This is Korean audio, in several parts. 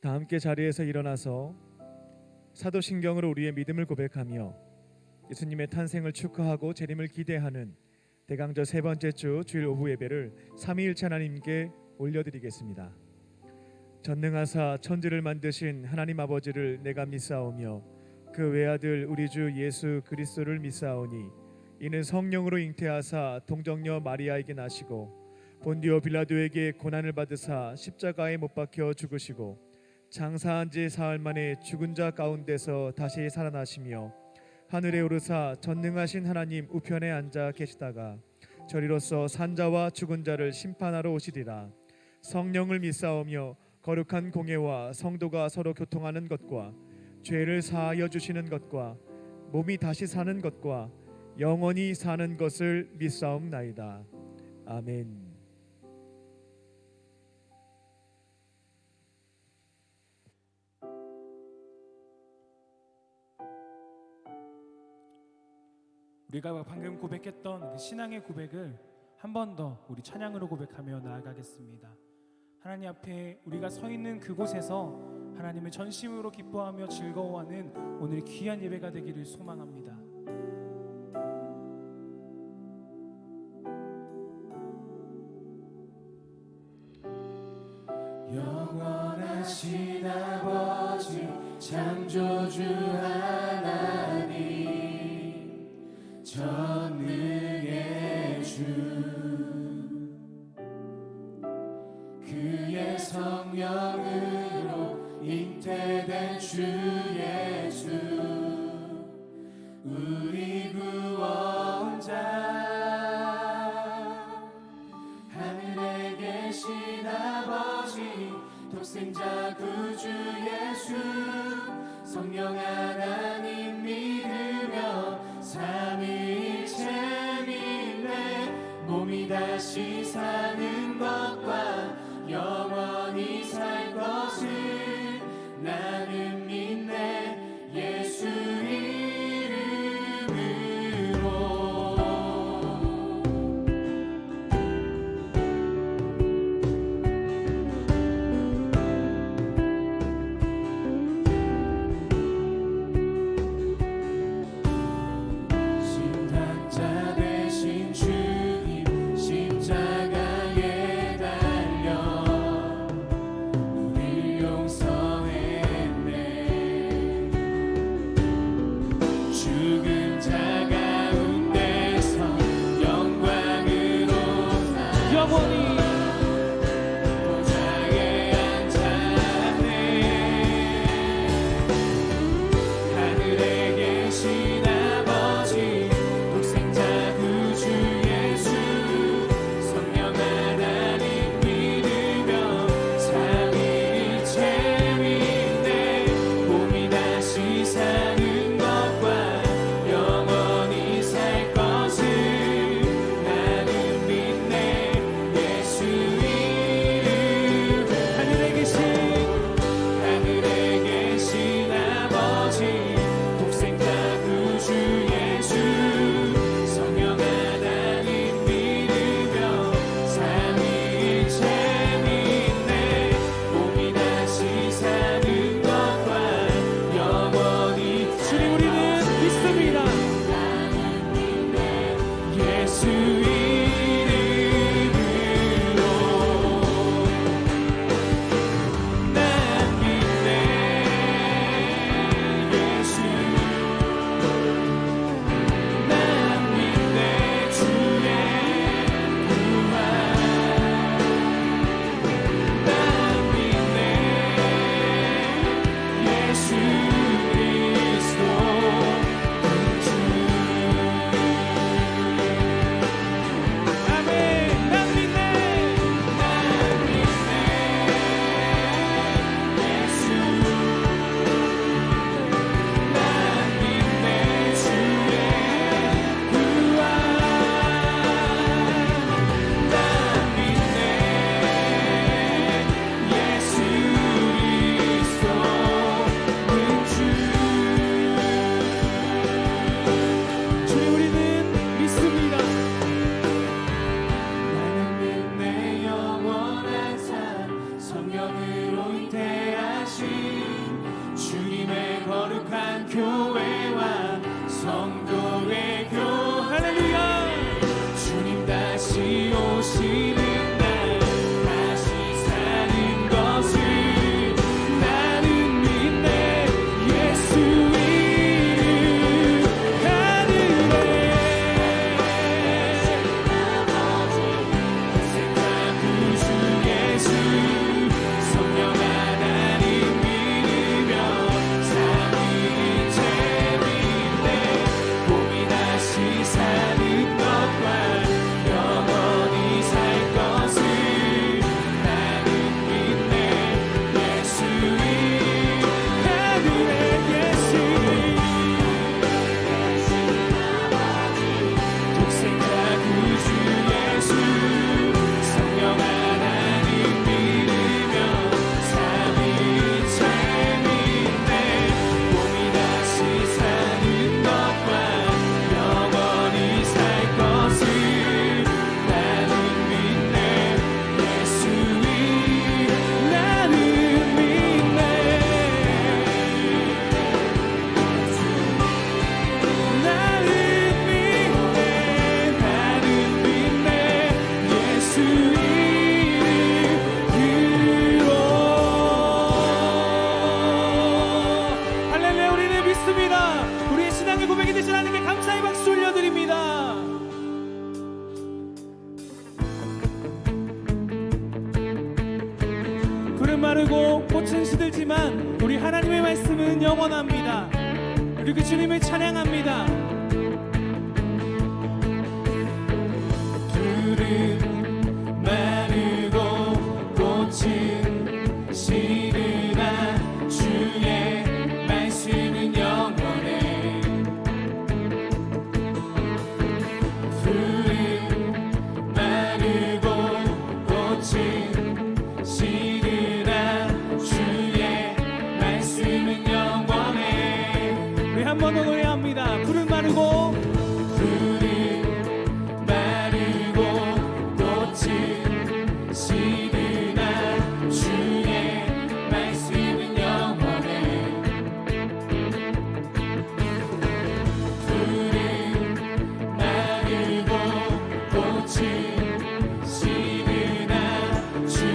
다 함께 자리에서 일어나서 사도신경으로 우리의 믿음을 고백하며 예수님의 탄생을 축하하고 재림을 기대하는 대강절 세 번째 주 주일 오후 예배를 삼위일체 하나님께 올려드리겠습니다. 전능하사 천지를 만드신 하나님 아버지를 내가 믿사오며 그 외아들 우리 주 예수 그리스도를 믿사오니 이는 성령으로 잉태하사 동정녀 마리아에게 나시고 본디오 빌라도에게 고난을 받으사 십자가에 못 박혀 죽으시고 장사한 지 사흘 만에 죽은 자 가운데서 다시 살아나시며 하늘에 오르사 전능하신 하나님 우편에 앉아 계시다가 저리로서 산자와 죽은 자를 심판하러 오시리라. 성령을 믿사오며 거룩한 공예와 성도가 서로 교통하는 것과 죄를 사하여 주시는 것과 몸이 다시 사는 것과 영원히 사는 것을 믿사옵나이다. 아멘. 우리가 방금 고백했던 그 신앙의 고백을 한 번 더 우리 찬양으로 고백하며 나아가겠습니다. 하나님 앞에 우리가 서 있는 그곳에서 하나님을 전심으로 기뻐하며 즐거워하는 오늘 귀한 예배가 되기를 소망합니다. 영원하신 아버지 창조주 하나님 전능의 주 그의 성령으로 잉태된 주 예수 우리 구원자 하늘에 계신 아버지 독생자 구주 예수 성령 하나님 믿으며 삼위일체 믿네 몸이 다시 사는 것과 영원히 살 것을 나는 믿네 예수 이름으로. 풀은 마르고 꽃은 시들지만 우리 하나님의 말씀은 영원합니다. 우리 그 주님을 찬양합니다. 풀은 마르고 꽃은 시드나 주의 말씀은 영원해. 풀은 마르고 꽃은 시드나 주의 말씀은 영원해. 우리 한 번 더 노래합니다. 풀은 마르고 풀은 마르고 꽃은 시드나 주의 말씀은 영원해. 풀은 마르고 꽃은 시드나 주의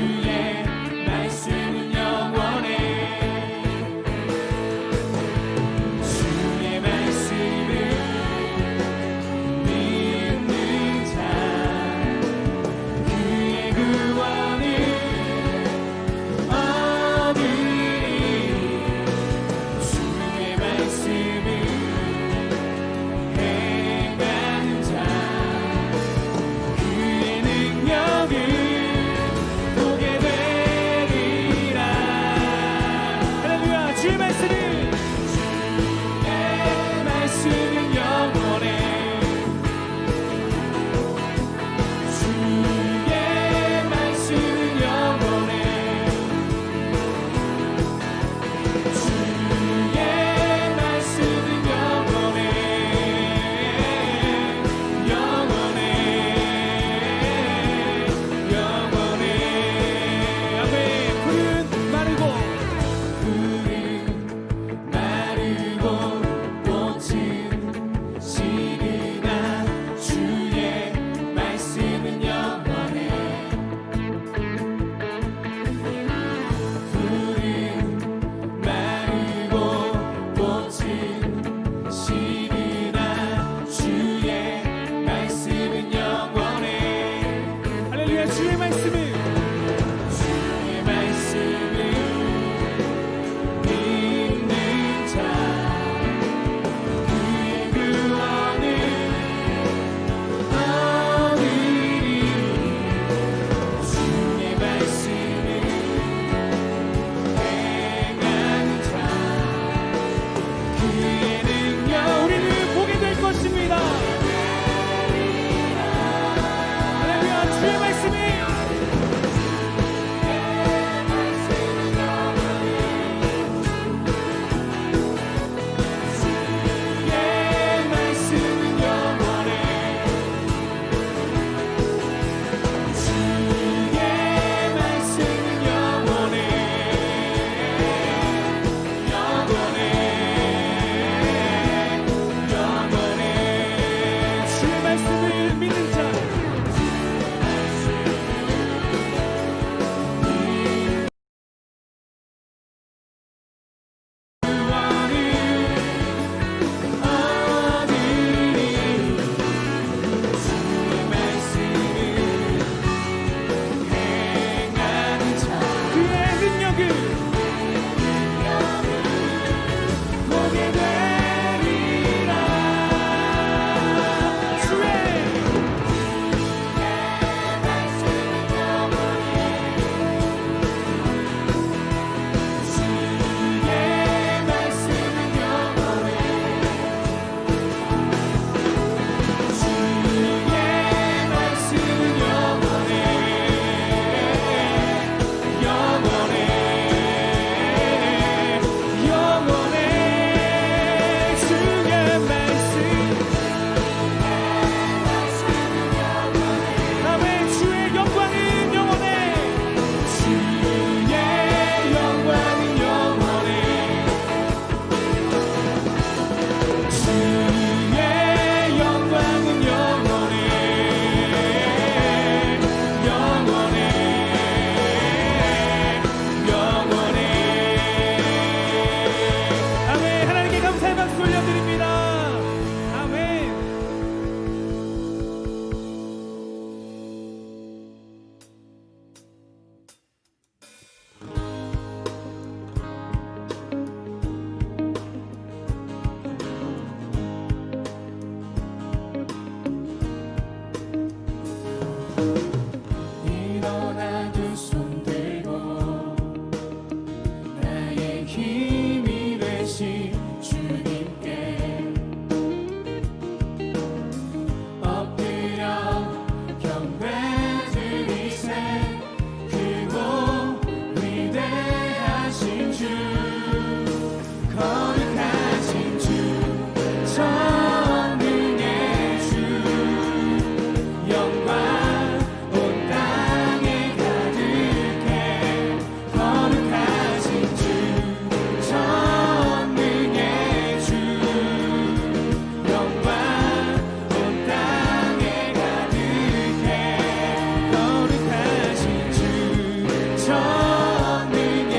전능의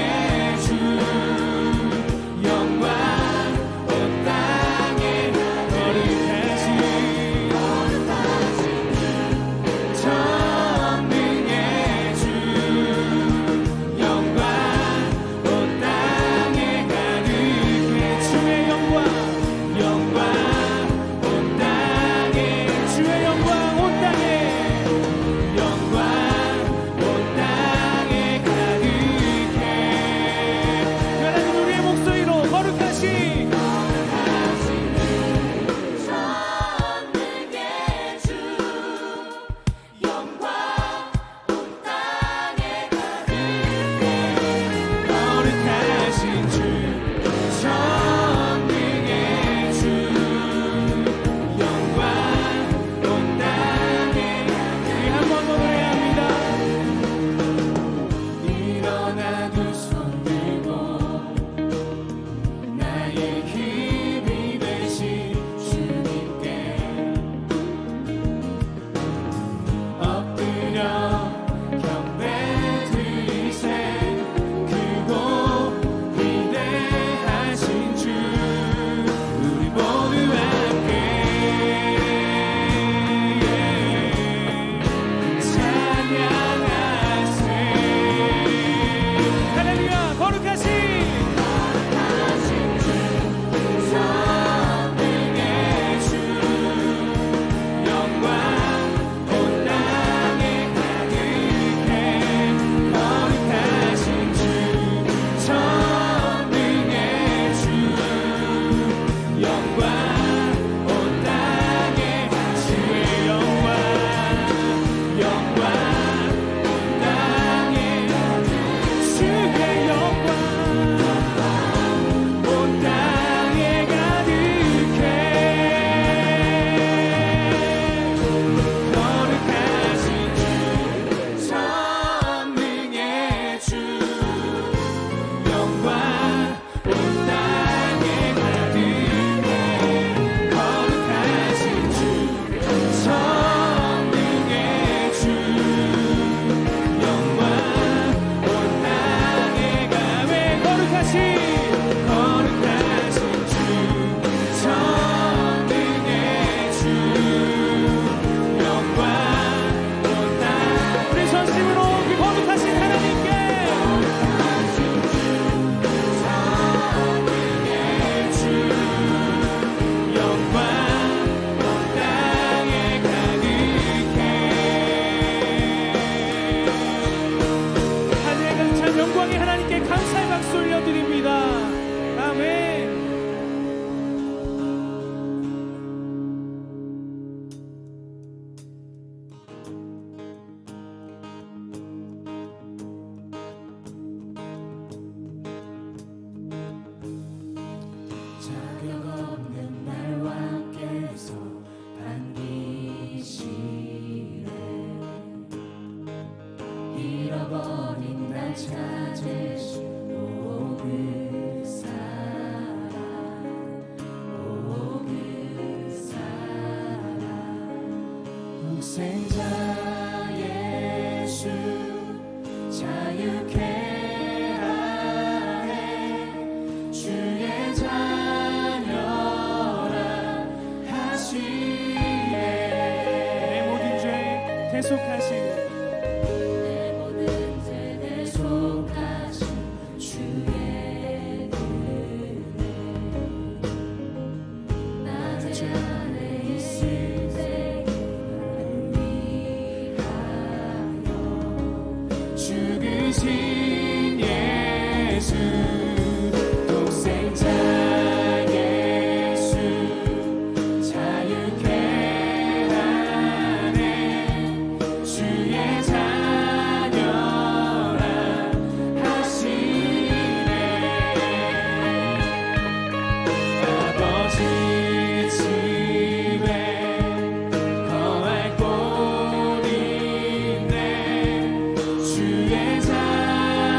주 영광 온 땅에 거룩하신 전능의 주 영광 온 땅에 가득해 주의 영광 영광 온 땅에 주의 영광 온 땅에 영광 온 땅에 가득해 하나님 우리의 목소리로 거룩하신 전능의 주 영광 온 땅에 가득해 거룩하신 주 전능의 주 영광 온 땅에 우리 한 번 더 노래해야 합니다. 일어나 두 손 들고 나의 힘이 되신 주님께 엎드려 경배 드리세 크고 위대하신 주 우리 모두 함께 찬양하세 할렐루야 거룩하신 전능의 주 영광 온 땅에 가득해 거룩하신 주 전능의 주 영광 온 땅에 주의 영광 영광 온 땅에 주의 영광 온 땅에 가득해 거룩하신 주 전능의 주 영광 온 땅에 가득해 거룩하신 주 전능의 주 영광 온 땅에 가왜 거룩하신 주 전능의 주 영광 온 땅 우리 전심으로 그 거룩하신 하나님께 전능의 주 영광 온 땅에 가득해 하늘에 가득 찬 영광의 하나님께 감사의 박수 올려드립니다. 아멘. 자격 없는 날와 함께서 반기시네 잃어버린 날 찾으신 오그 사랑 오그 사랑 독생자 예수 자유케 하네 주의 자녀라 하시네 내 모든 죄 대속하신 내 모든 죄 대속하신 주의 은혜 나 제 안에 있을 때 나를 위하여 죽으신 예수 독생자 예수 자유케 하네 주의 자녀라 하시네 아버지 집에 거할 곳 있네 주의 자녀라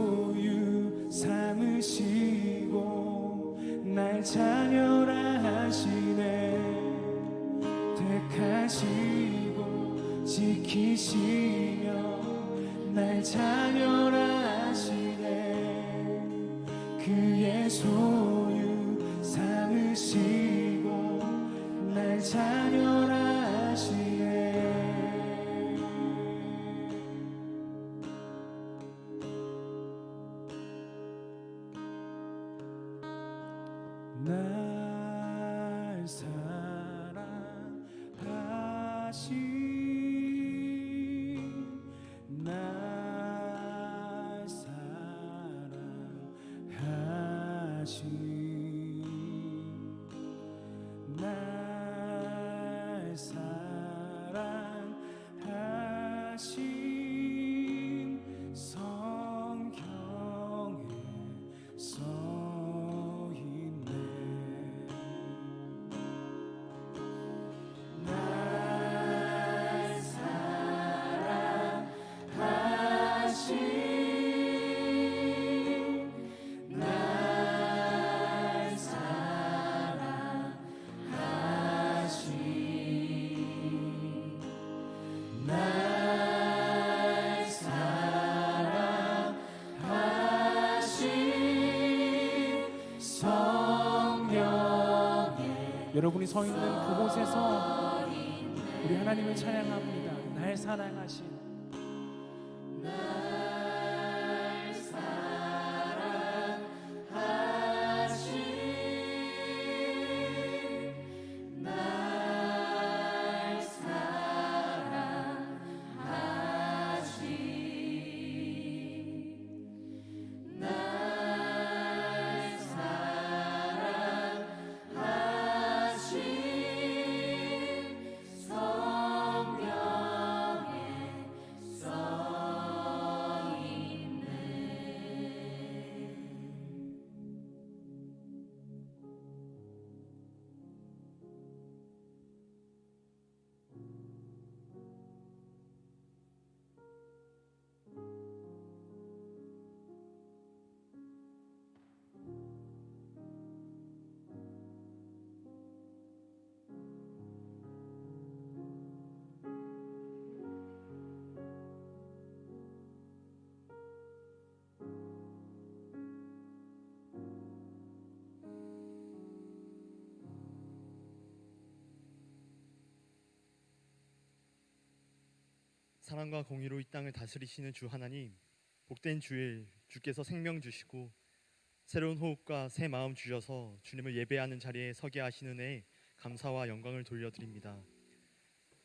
소유 삼으시고 날 자녀라 하시네. 택하시고 지키시며 날 자녀라 하시네. 그의 소유 삼으시고 날 자녀라 하시네. 날 사랑하신 날 사랑하신 날 사랑하신 성경에 써있네. 날 사랑하신 날 사랑하신 날 사랑하신 성령에. 여러분이 서 있는 그곳에서 우리 하나님을 찬양합니다. 날 사랑하신 날 사랑하신 날 사랑하신 날 사랑하신 성경에 사랑과 공의로 이 땅을 다스리시는 주 하나님, 복된 주일 주께서 생명 주시고 새로운 호흡과 새 마음 주셔서 주님을 예배하는 자리에 서게 하시는 애 감사와 영광을 돌려드립니다.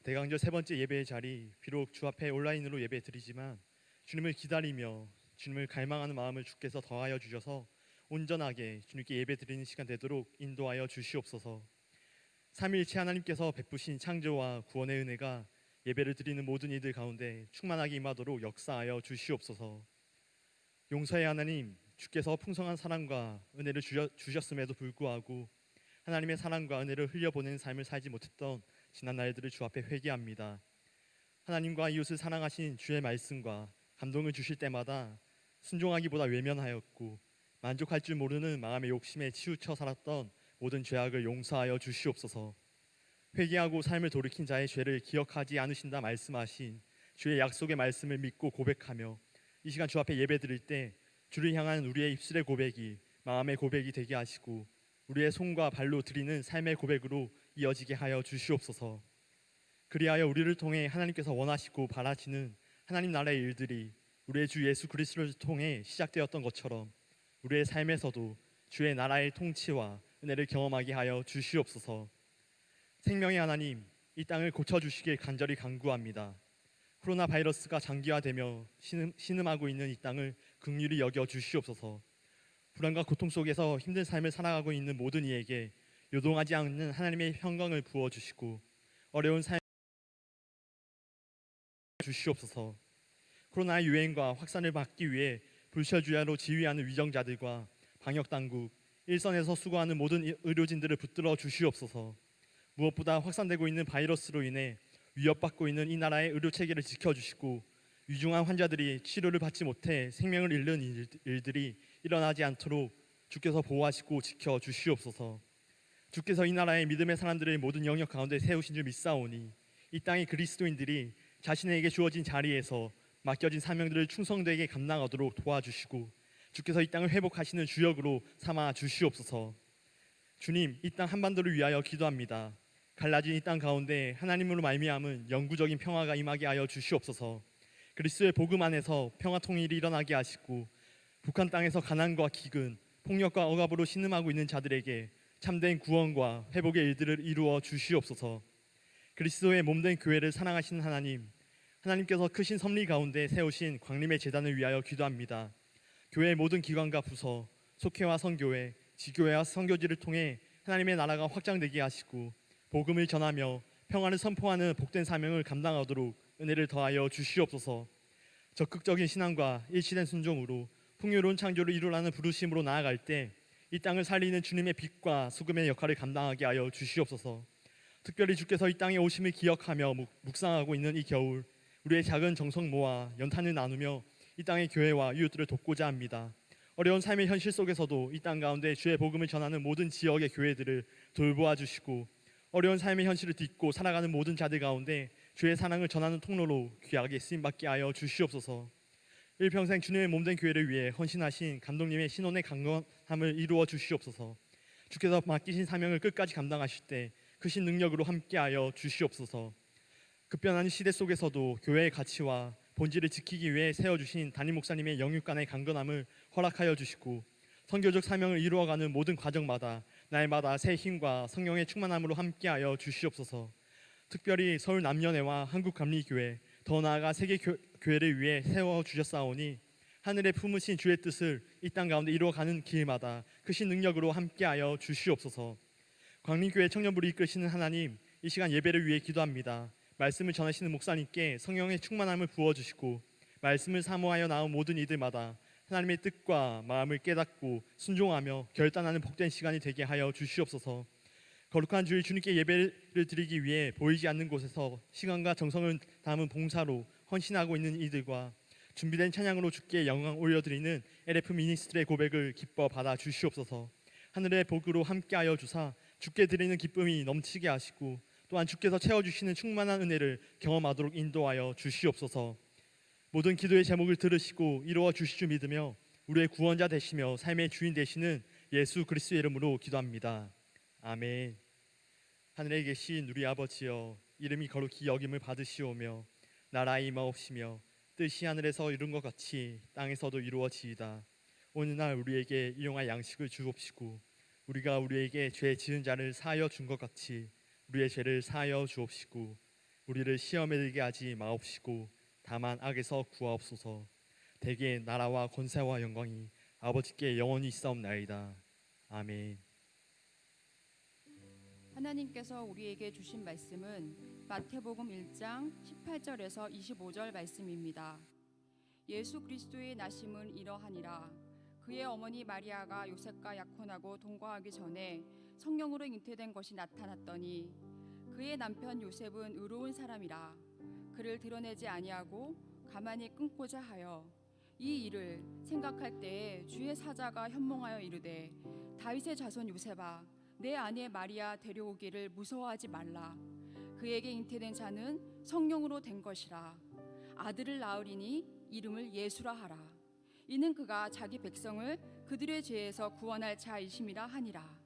대강절 세 번째 예배의 자리, 비록 주 앞에 온라인으로 예배 드리지만 주님을 기다리며 주님을 갈망하는 마음을 주께서 더하여 주셔서 온전하게 주님께 예배 드리는 시간 되도록 인도하여 주시옵소서. 삼위일체 하나님께서 베푸신 창조와 구원의 은혜가 예배를 드리는 모든 이들 가운데 충만하게 임하도록 역사하여 주시옵소서. 용서의 하나님, 주께서 풍성한 사랑과 은혜를 주셨음에도 불구하고 하나님의 사랑과 은혜를 흘려보내는 삶을 살지 못했던 지난 날들을 주 앞에 회개합니다. 하나님과 이웃을 사랑하신 주의 말씀과 감동을 주실 때마다 순종하기보다 외면하였고 만족할 줄 모르는 마음의 욕심에 치우쳐 살았던 모든 죄악을 용서하여 주시옵소서. 회개하고 삶을 돌이킨 자의 죄를 기억하지 않으신다 말씀하신 주의 약속의 말씀을 믿고 고백하며 이 시간 주 앞에 예배 드릴 때 주를 향한 우리의 입술의 고백이 마음의 고백이 되게 하시고 우리의 손과 발로 드리는 삶의 고백으로 이어지게 하여 주시옵소서. 그리하여 우리를 통해 하나님께서 원하시고 바라시는 하나님 나라의 일들이 우리의 주 예수 그리스도를 통해 시작되었던 것처럼 우리의 삶에서도 주의 나라의 통치와 은혜를 경험하게 하여 주시옵소서. 생명의 하나님, 이 땅을 고쳐주시길 간절히 간구합니다. 코로나 바이러스가 장기화되며 신음하고 있는 이 땅을 긍휼히 여겨 주시옵소서. 불안과 고통 속에서 힘든 삶을 살아가고 있는 모든 이에게 요동하지 않는 하나님의 평강을 부어주시고 어려운 삶 주시옵소서. 코로나의 유행과 확산을 막기 위해 불철주야로 지휘하는 위정자들과 방역당국, 일선에서 수고하는 모든 의료진들을 붙들어 주시옵소서. 무엇보다 확산되고 있는 바이러스로 인해 위협받고 있는 이 나라의 의료체계를 지켜주시고 위중한 환자들이 치료를 받지 못해 생명을 잃는 일들이 일어나지 않도록 주께서 보호하시고 지켜 주시옵소서. 주께서 이 나라의 믿음의 사람들의 모든 영역 가운데 세우신 줄 믿사오니 이 땅의 그리스도인들이 자신에게 주어진 자리에서 맡겨진 사명들을 충성되게 감당하도록 도와주시고 주께서 이 땅을 회복하시는 주역으로 삼아 주시옵소서. 주님, 이 땅 한반도를 위하여 기도합니다. 갈라진 이 땅 가운데 하나님으로 말미암은 영구적인 평화가 임하게 하여 주시옵소서. 그리스도의 복음 안에서 평화 통일이 일어나게 하시고 북한 땅에서 가난과 기근, 폭력과 억압으로 신음하고 있는 자들에게 참된 구원과 회복의 일들을 이루어 주시옵소서. 그리스도의 몸된 교회를 사랑하시는 하나님, 하나님께서 크신 섭리 가운데 세우신 광림의 제단을 위하여 기도합니다. 교회의 모든 기관과 부서, 속회와 선교회, 지교회와 선교지를 통해 하나님의 나라가 확장되게 하시고 복음을 전하며 평화를 선포하는 복된 사명을 감당하도록 은혜를 더하여 주시옵소서. 적극적인 신앙과 일치된 순종으로 풍요로운 창조를 이루라는 부르심으로 나아갈 때 이 땅을 살리는 주님의 빛과 소금의 역할을 감당하게 하여 주시옵소서. 특별히 주께서 이 땅에 오심을 기억하며 묵상하고 있는 이 겨울, 우리의 작은 정성 모아 연탄을 나누며 이 땅의 교회와 이웃들을 돕고자 합니다. 어려운 삶의 현실 속에서도 이 땅 가운데 주의 복음을 전하는 모든 지역의 교회들을 돌보아 주시고 어려운 삶의 현실을 딛고 살아가는 모든 자들 가운데 주의 사랑을 전하는 통로로 귀하게 쓰임받게 하여 주시옵소서. 일평생 주님의 몸된 교회를 위해 헌신하신 감독님의 신원의 강건함을 이루어 주시옵소서. 주께서 맡기신 사명을 끝까지 감당하실 때 크신 능력으로 함께하여 주시옵소서. 급변하는 시대 속에서도 교회의 가치와 본질을 지키기 위해 세워주신 담임 목사님의 영육간의 강건함을 허락하여 주시고 선교적 사명을 이루어가는 모든 과정마다 날마다 새 힘과 성령의 충만함으로 함께하여 주시옵소서. 특별히 서울 남연회와 한국감리교회, 더 나아가 세계 교회를 위해 세워주셨사오니 하늘에 품으신 주의 뜻을 이 땅 가운데 이루어가는 길마다 크신 능력으로 함께하여 주시옵소서. 광림교회 청년부를 이끄시는 하나님, 이 시간 예배를 위해 기도합니다. 말씀을 전하시는 목사님께 성령의 충만함을 부어주시고 말씀을 사모하여 나온 모든 이들마다 하나님의 뜻과 마음을 깨닫고 순종하며 결단하는 복된 시간이 되게 하여 주시옵소서. 거룩한 주일 주님께 예배를 드리기 위해 보이지 않는 곳에서 시간과 정성을 담은 봉사로 헌신하고 있는 이들과 준비된 찬양으로 주께 영광 올려드리는 LF 미니스트의 고백을 기뻐 받아 주시옵소서. 하늘의 복으로 함께하여 주사 주께 드리는 기쁨이 넘치게 하시고 또한 주께서 채워주시는 충만한 은혜를 경험하도록 인도하여 주시옵소서. 모든 기도의 제목을 들으시고 이루어 주실 줄 믿으며 우리의 구원자 되시며 삶의 주인 되시는 예수 그리스도의 이름으로 기도합니다. 아멘. 하늘에 계신 우리 아버지여, 이름이 거룩히 여김을 받으시오며 나라의 임하옵시며 뜻이 하늘에서 이룬 것 같이 땅에서도 이루어지이다. 오늘날 우리에게 일용할 양식을 주옵시고 우리가 우리에게 죄 지은 자를 사하여 준 것 같이 우리의 죄를 사하여 주옵시고 우리를 시험에 들게 하지 마옵시고 다만 악에서 구하옵소서. 대개 나라와 권세와 영광이 아버지께 영원히 있사옵나이다. 아멘. 하나님께서 우리에게 주신 말씀은 마태복음 1장 18절에서 25절 말씀입니다. 예수 그리스도의 나심은 이러하니라. 그의 어머니 마리아가 요셉과 약혼하고 동거하기 전에 성령으로 잉태된 것이 나타났더니 그의 남편 요셉은 의로운 사람이라 그를 드러내지 아니하고 가만히 끊고자 하여 이 일을 생각할 때에 주의 사자가 현몽하여 이르되 다윗의 자손 요셉아 내 아내 마리아 데려오기를 무서워하지 말라. 그에게 잉태된 자는 성령으로 된 것이라. 아들을 낳으리니 이름을 예수라 하라. 이는 그가 자기 백성을 그들의 죄에서 구원할 자이심이라 하니라.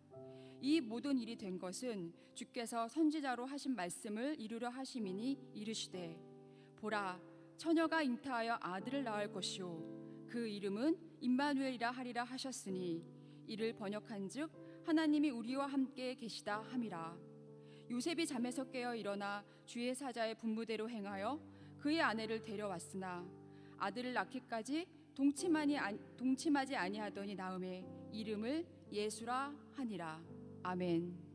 이 모든 일이 된 것은 주께서 선지자로 하신 말씀을 이루려 하심이니 이르시되 보라 처녀가 잉태하여 아들을 낳을 것이요 그 이름은 임마누엘이라 하리라 하셨으니 이를 번역한즉 하나님이 우리와 함께 계시다 함이라. 요셉이 잠에서 깨어 일어나 주의 사자의 분부대로 행하여 그의 아내를 데려왔으나 아들을 낳기까지 동침하지 아니하더니 나음에 이름을 예수라 하니라. 아멘.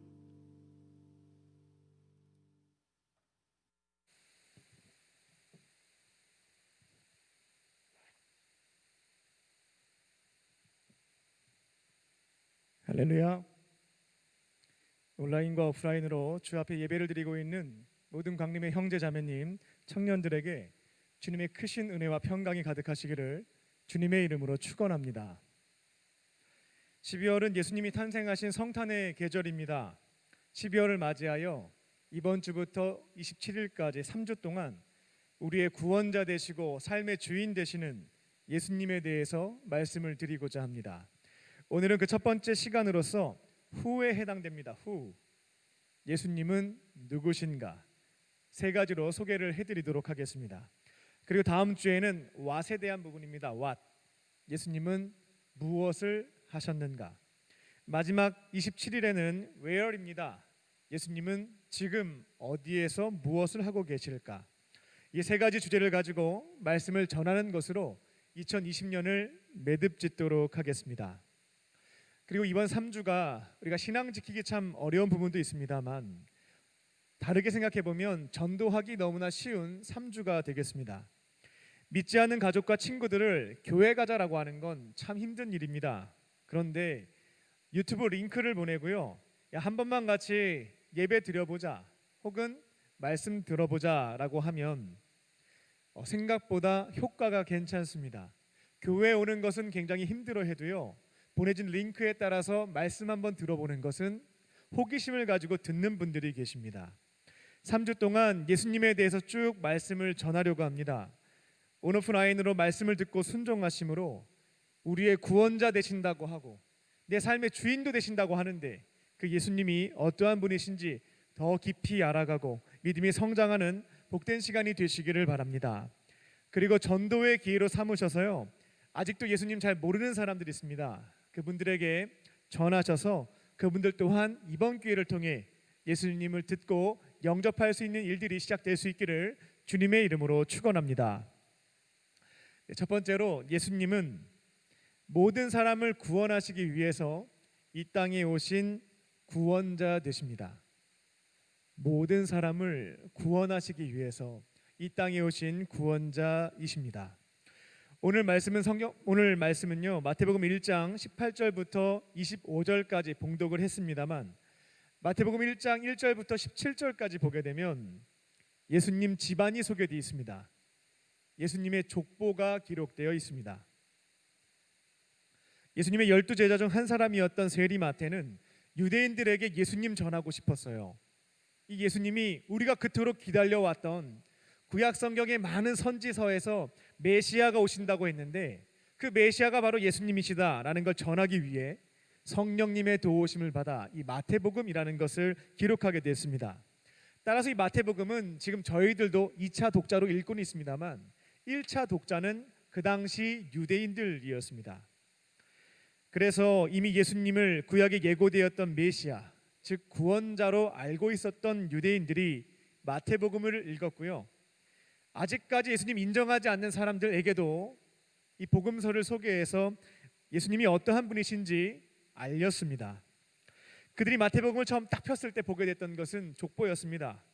할렐루야. 온라인과 오프라인으로 주 앞에 예배를 드리고 있는 모든 광림의 형제 자매님, 청년들에게 주님의 크신 은혜와 평강이 가득하시기를 주님의 이름으로 축원합니다. 12월은 예수님이 탄생하신 성탄의 계절입니다. 12월을 맞이하여 이번 주부터 27일까지 3주 동안 우리의 구원자 되시고 삶의 주인 되시는 예수님에 대해서 말씀을 드리고자 합니다. 오늘은 그 첫 번째 시간으로서 후에 해당됩니다. 후. 예수님은 누구신가? 세 가지로 소개를 해드리도록 하겠습니다. 그리고 다음 주에는 what에 대한 부분입니다. what. 예수님은 무엇을 하셨는가? 마지막 27일에는 where입니다. 예수님은 지금 어디에서 무엇을 하고 계실까? 이 세 가지 주제를 가지고 말씀을 전하는 것으로 2020년을 매듭짓도록 하겠습니다. 그리고 이번 3주가 우리가 신앙 지키기 참 어려운 부분도 있습니다만 다르게 생각해 보면 전도하기 너무나 쉬운 3주가 되겠습니다. 믿지 않는 가족과 친구들을 교회 가자라고 하는 건 참 힘든 일입니다. 그런데 유튜브 링크를 보내고요, 야, 한 번만 같이 예배 드려보자 혹은 말씀 들어보자라고 하면 생각보다 효과가 괜찮습니다. 교회에 오는 것은 굉장히 힘들어해도요, 보내진 링크에 따라서 말씀 한번 들어보는 것은 호기심을 가지고 듣는 분들이 계십니다. 3주 동안 예수님에 대해서 쭉 말씀을 전하려고 합니다. 온오프라인으로 말씀을 듣고 순종하심으로 우리의 구원자 되신다고 하고 내 삶의 주인도 되신다고 하는데 그 예수님이 어떠한 분이신지 더 깊이 알아가고 믿음이 성장하는 복된 시간이 되시기를 바랍니다. 그리고 전도의 기회로 삼으셔서요, 아직도 예수님 잘 모르는 사람들이 있습니다. 그분들에게 전하셔서 그분들 또한 이번 기회를 통해 예수님을 듣고 영접할 수 있는 일들이 시작될 수 있기를 주님의 이름으로 축원합니다. 첫 번째로 예수님은 모든 사람을 구원하시기 위해서 이 땅에 오신 구원자 되십니다. 모든 사람을 구원하시기 위해서 이 땅에 오신 구원자이십니다. 오늘 말씀은요, 마태복음 1장 18절부터 25절까지 봉독을 했습니다만 마태복음 1장 1절부터 17절까지 보게 되면 예수님 집안이 소개되어 있습니다. 예수님의 족보가 기록되어 있습니다. 예수님의 12제자 중 한 사람이었던 세리마태는 유대인들에게 예수님 전하고 싶었어요. 이 예수님이 우리가 그토록 기다려왔던 구약 성경의 많은 선지서에서 메시아가 오신다고 했는데 그 메시아가 바로 예수님이시다라는 걸 전하기 위해 성령님의 도우심을 받아 이 마태복음이라는 것을 기록하게 됐습니다. 따라서 이 마태복음은 지금 저희들도 2차 독자로 읽고는 있습니다만 1차 독자는 그 당시 유대인들이었습니다. 그래서 이미 예수님을 구약에 예고되었던 메시아, 즉 구원자로 알고 있었던 유대인들이 마태복음을 읽었고요, 아직까지 예수님 인정하지 않는 사람들에게도 이 복음서를 소개해서 예수님이 어떠한 분이신지 알렸습니다. 그들이 마태복음을 처음 딱 폈을 때 보게 됐던 것은 족보였습니다.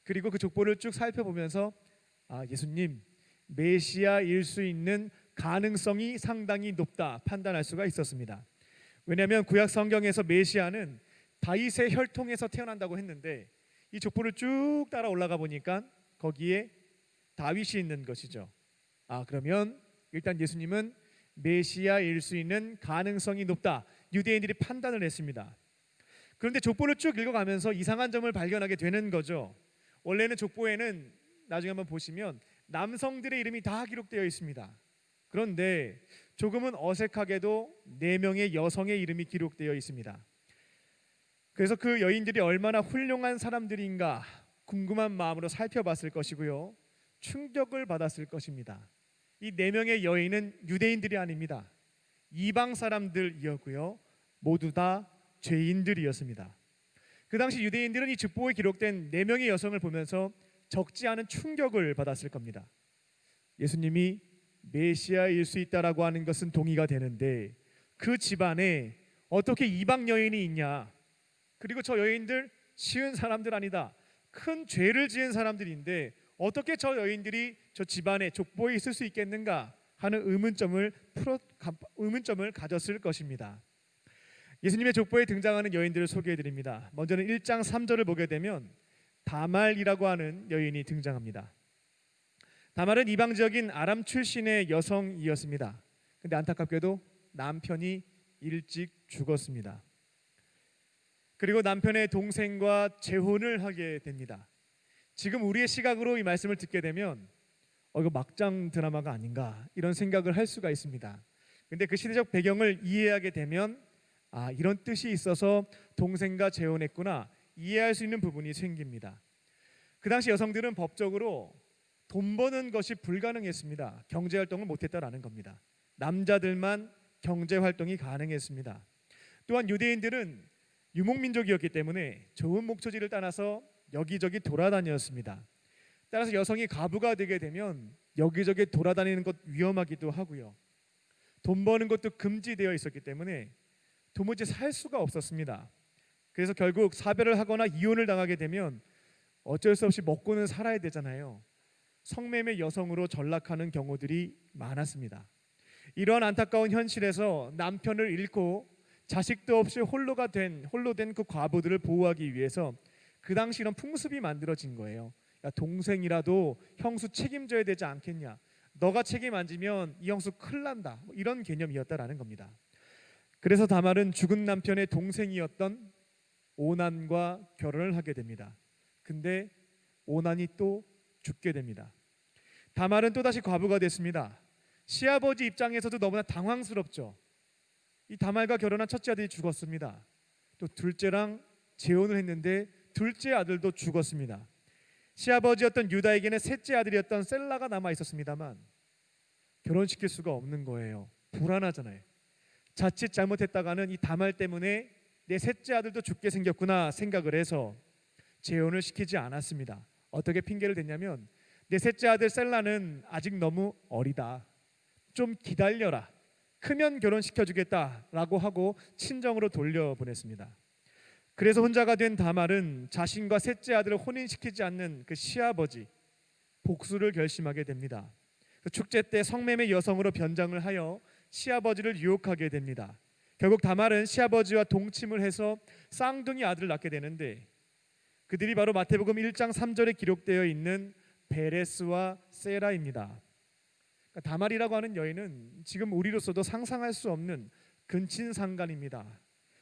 그리고 그 족보를 쭉 살펴보면서 예수님 메시아일 수 있는 가능성이 상당히 높다 판단할 수가 있었습니다. 왜냐하면 구약 성경에서 메시아는 다윗의 혈통에서 태어난다고 했는데 이 족보를 쭉 따라 올라가 보니까 거기에 다윗이 있는 것이죠. 그러면 일단 예수님은 메시아일 수 있는 가능성이 높다, 유대인들이 판단을 했습니다. 그런데 족보를 쭉 읽어가면서 이상한 점을 발견하게 되는 거죠. 원래는 족보에는 나중에 한번 보시면 남성들의 이름이 다 기록되어 있습니다. 그런데 조금은 어색하게도 4명의 여성의 이름이 기록되어 있습니다. 그래서 그 여인들이 얼마나 훌륭한 사람들인가 궁금한 마음으로 살펴봤을 것이고요, 충격을 받았을 것입니다. 이 4명의 여인은 유대인들이 아닙니다. 이방 사람들이었고요, 모두 다 죄인들이었습니다. 그 당시 유대인들은 이 족보에 기록된 4명의 여성을 보면서 적지 않은 충격을 받았을 겁니다. 예수님이 메시아일 수 있다라고 하는 것은 동의가 되는데 그 집안에 어떻게 이방 여인이 있냐? 그리고 저 여인들 쉬운 사람들 아니다. 큰 죄를 지은 사람들인데 어떻게 저 여인들이 저 집안에 족보에 있을 수 있겠는가 하는 의문점을 가졌을 것입니다. 예수님의 족보에 등장하는 여인들을 소개해드립니다. 먼저는 1장 3절을 보게 되면 다말이라고 하는 여인이 등장합니다. 다말은 이방 지역인 아람 출신의 여성이었습니다. 근데 안타깝게도 남편이 일찍 죽었습니다. 그리고 남편의 동생과 재혼을 하게 됩니다. 지금 우리의 시각으로 이 말씀을 듣게 되면 이거 막장 드라마가 아닌가 이런 생각을 할 수가 있습니다. 근데 그 시대적 배경을 이해하게 되면 이런 뜻이 있어서 동생과 재혼했구나 이해할 수 있는 부분이 생깁니다. 그 당시 여성들은 법적으로 돈 버는 것이 불가능했습니다. 경제 활동을 못했다라는 겁니다. 남자들만 경제 활동이 가능했습니다. 또한 유대인들은 유목민족이었기 때문에 좋은 목초지를 따라서 여기저기 돌아다녔습니다. 따라서 여성이 과부가 되게 되면 여기저기 돌아다니는 것 위험하기도 하고요. 돈 버는 것도 금지되어 있었기 때문에 도무지 살 수가 없었습니다. 그래서 결국 사별을 하거나 이혼을 당하게 되면 어쩔 수 없이 먹고는 살아야 되잖아요. 성매매 여성으로 전락하는 경우들이 많았습니다. 이러한 안타까운 현실에서 남편을 잃고 자식도 없이 홀로 된 그 과부들을 보호하기 위해서 그 당시 이런 풍습이 만들어진 거예요. 야, 동생이라도 형수 책임져야 되지 않겠냐? 너가 책임 안 지면 이 형수 큰일 난다. 이런 개념이었다라는 겁니다. 그래서 다말은 죽은 남편의 동생이었던 오난과 결혼을 하게 됩니다. 근데 오난이 또 죽게 됩니다. 다말은 또다시 과부가 됐습니다. 시아버지 입장에서도 너무나 당황스럽죠. 이 다말과 결혼한 첫째 아들이 죽었습니다. 또 둘째랑 재혼을 했는데 둘째 아들도 죽었습니다. 시아버지였던 유다에게는 셋째 아들이었던 셀라가 남아 있었습니다만 결혼시킬 수가 없는 거예요. 불안하잖아요. 자칫 잘못했다가는 이 다말 때문에 내 셋째 아들도 죽게 생겼구나 생각을 해서 재혼을 시키지 않았습니다. 어떻게 핑계를 댔냐면 내 셋째 아들 셀라는 아직 너무 어리다. 좀 기다려라. 크면 결혼시켜주겠다라고 하고 친정으로 돌려보냈습니다. 그래서 혼자가 된 다말은 자신과 셋째 아들을 혼인시키지 않는 그 시아버지 복수를 결심하게 됩니다. 축제 때 성매매 여성으로 변장을 하여 시아버지를 유혹하게 됩니다. 결국 다말은 시아버지와 동침을 해서 쌍둥이 아들을 낳게 되는데 그들이 바로 마태복음 1장 3절에 기록되어 있는 베레스와 세라입니다. 그러니까 다말이라고 하는 여인은 지금 우리로서도 상상할 수 없는 근친상간입니다.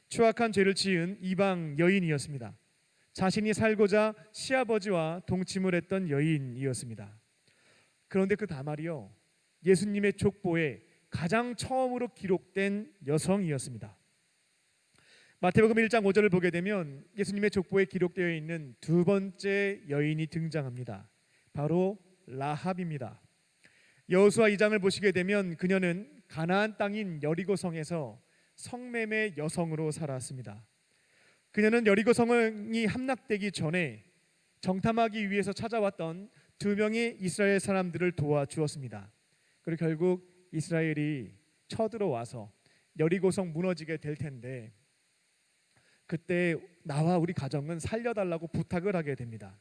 추악한 죄를 지은 이방 여인이었습니다. 자신이 살고자 시아버지와 동침을 했던 여인이었습니다. 그런데 그 다말이요 예수님의 족보에 가장 처음으로 기록된 여성이었습니다. 마태복음 1장 5절을 보게 되면 예수님의 족보에 기록되어 있는 두 번째 여인이 등장합니다. 바로 라합입니다. 여호수아 2장을 보시게 되면 그녀는 가나안 땅인 여리고성에서 성매매 여성으로 살았습니다. 그녀는 여리고성이 함락되기 전에 정탐하기 위해서 찾아왔던 두 명의 이스라엘 사람들을 도와주었습니다. 그리고 결국 이스라엘이 쳐들어와서 여리고성 무너지게 될 텐데 그때 나와 우리 가정은 살려달라고 부탁을 하게 됩니다.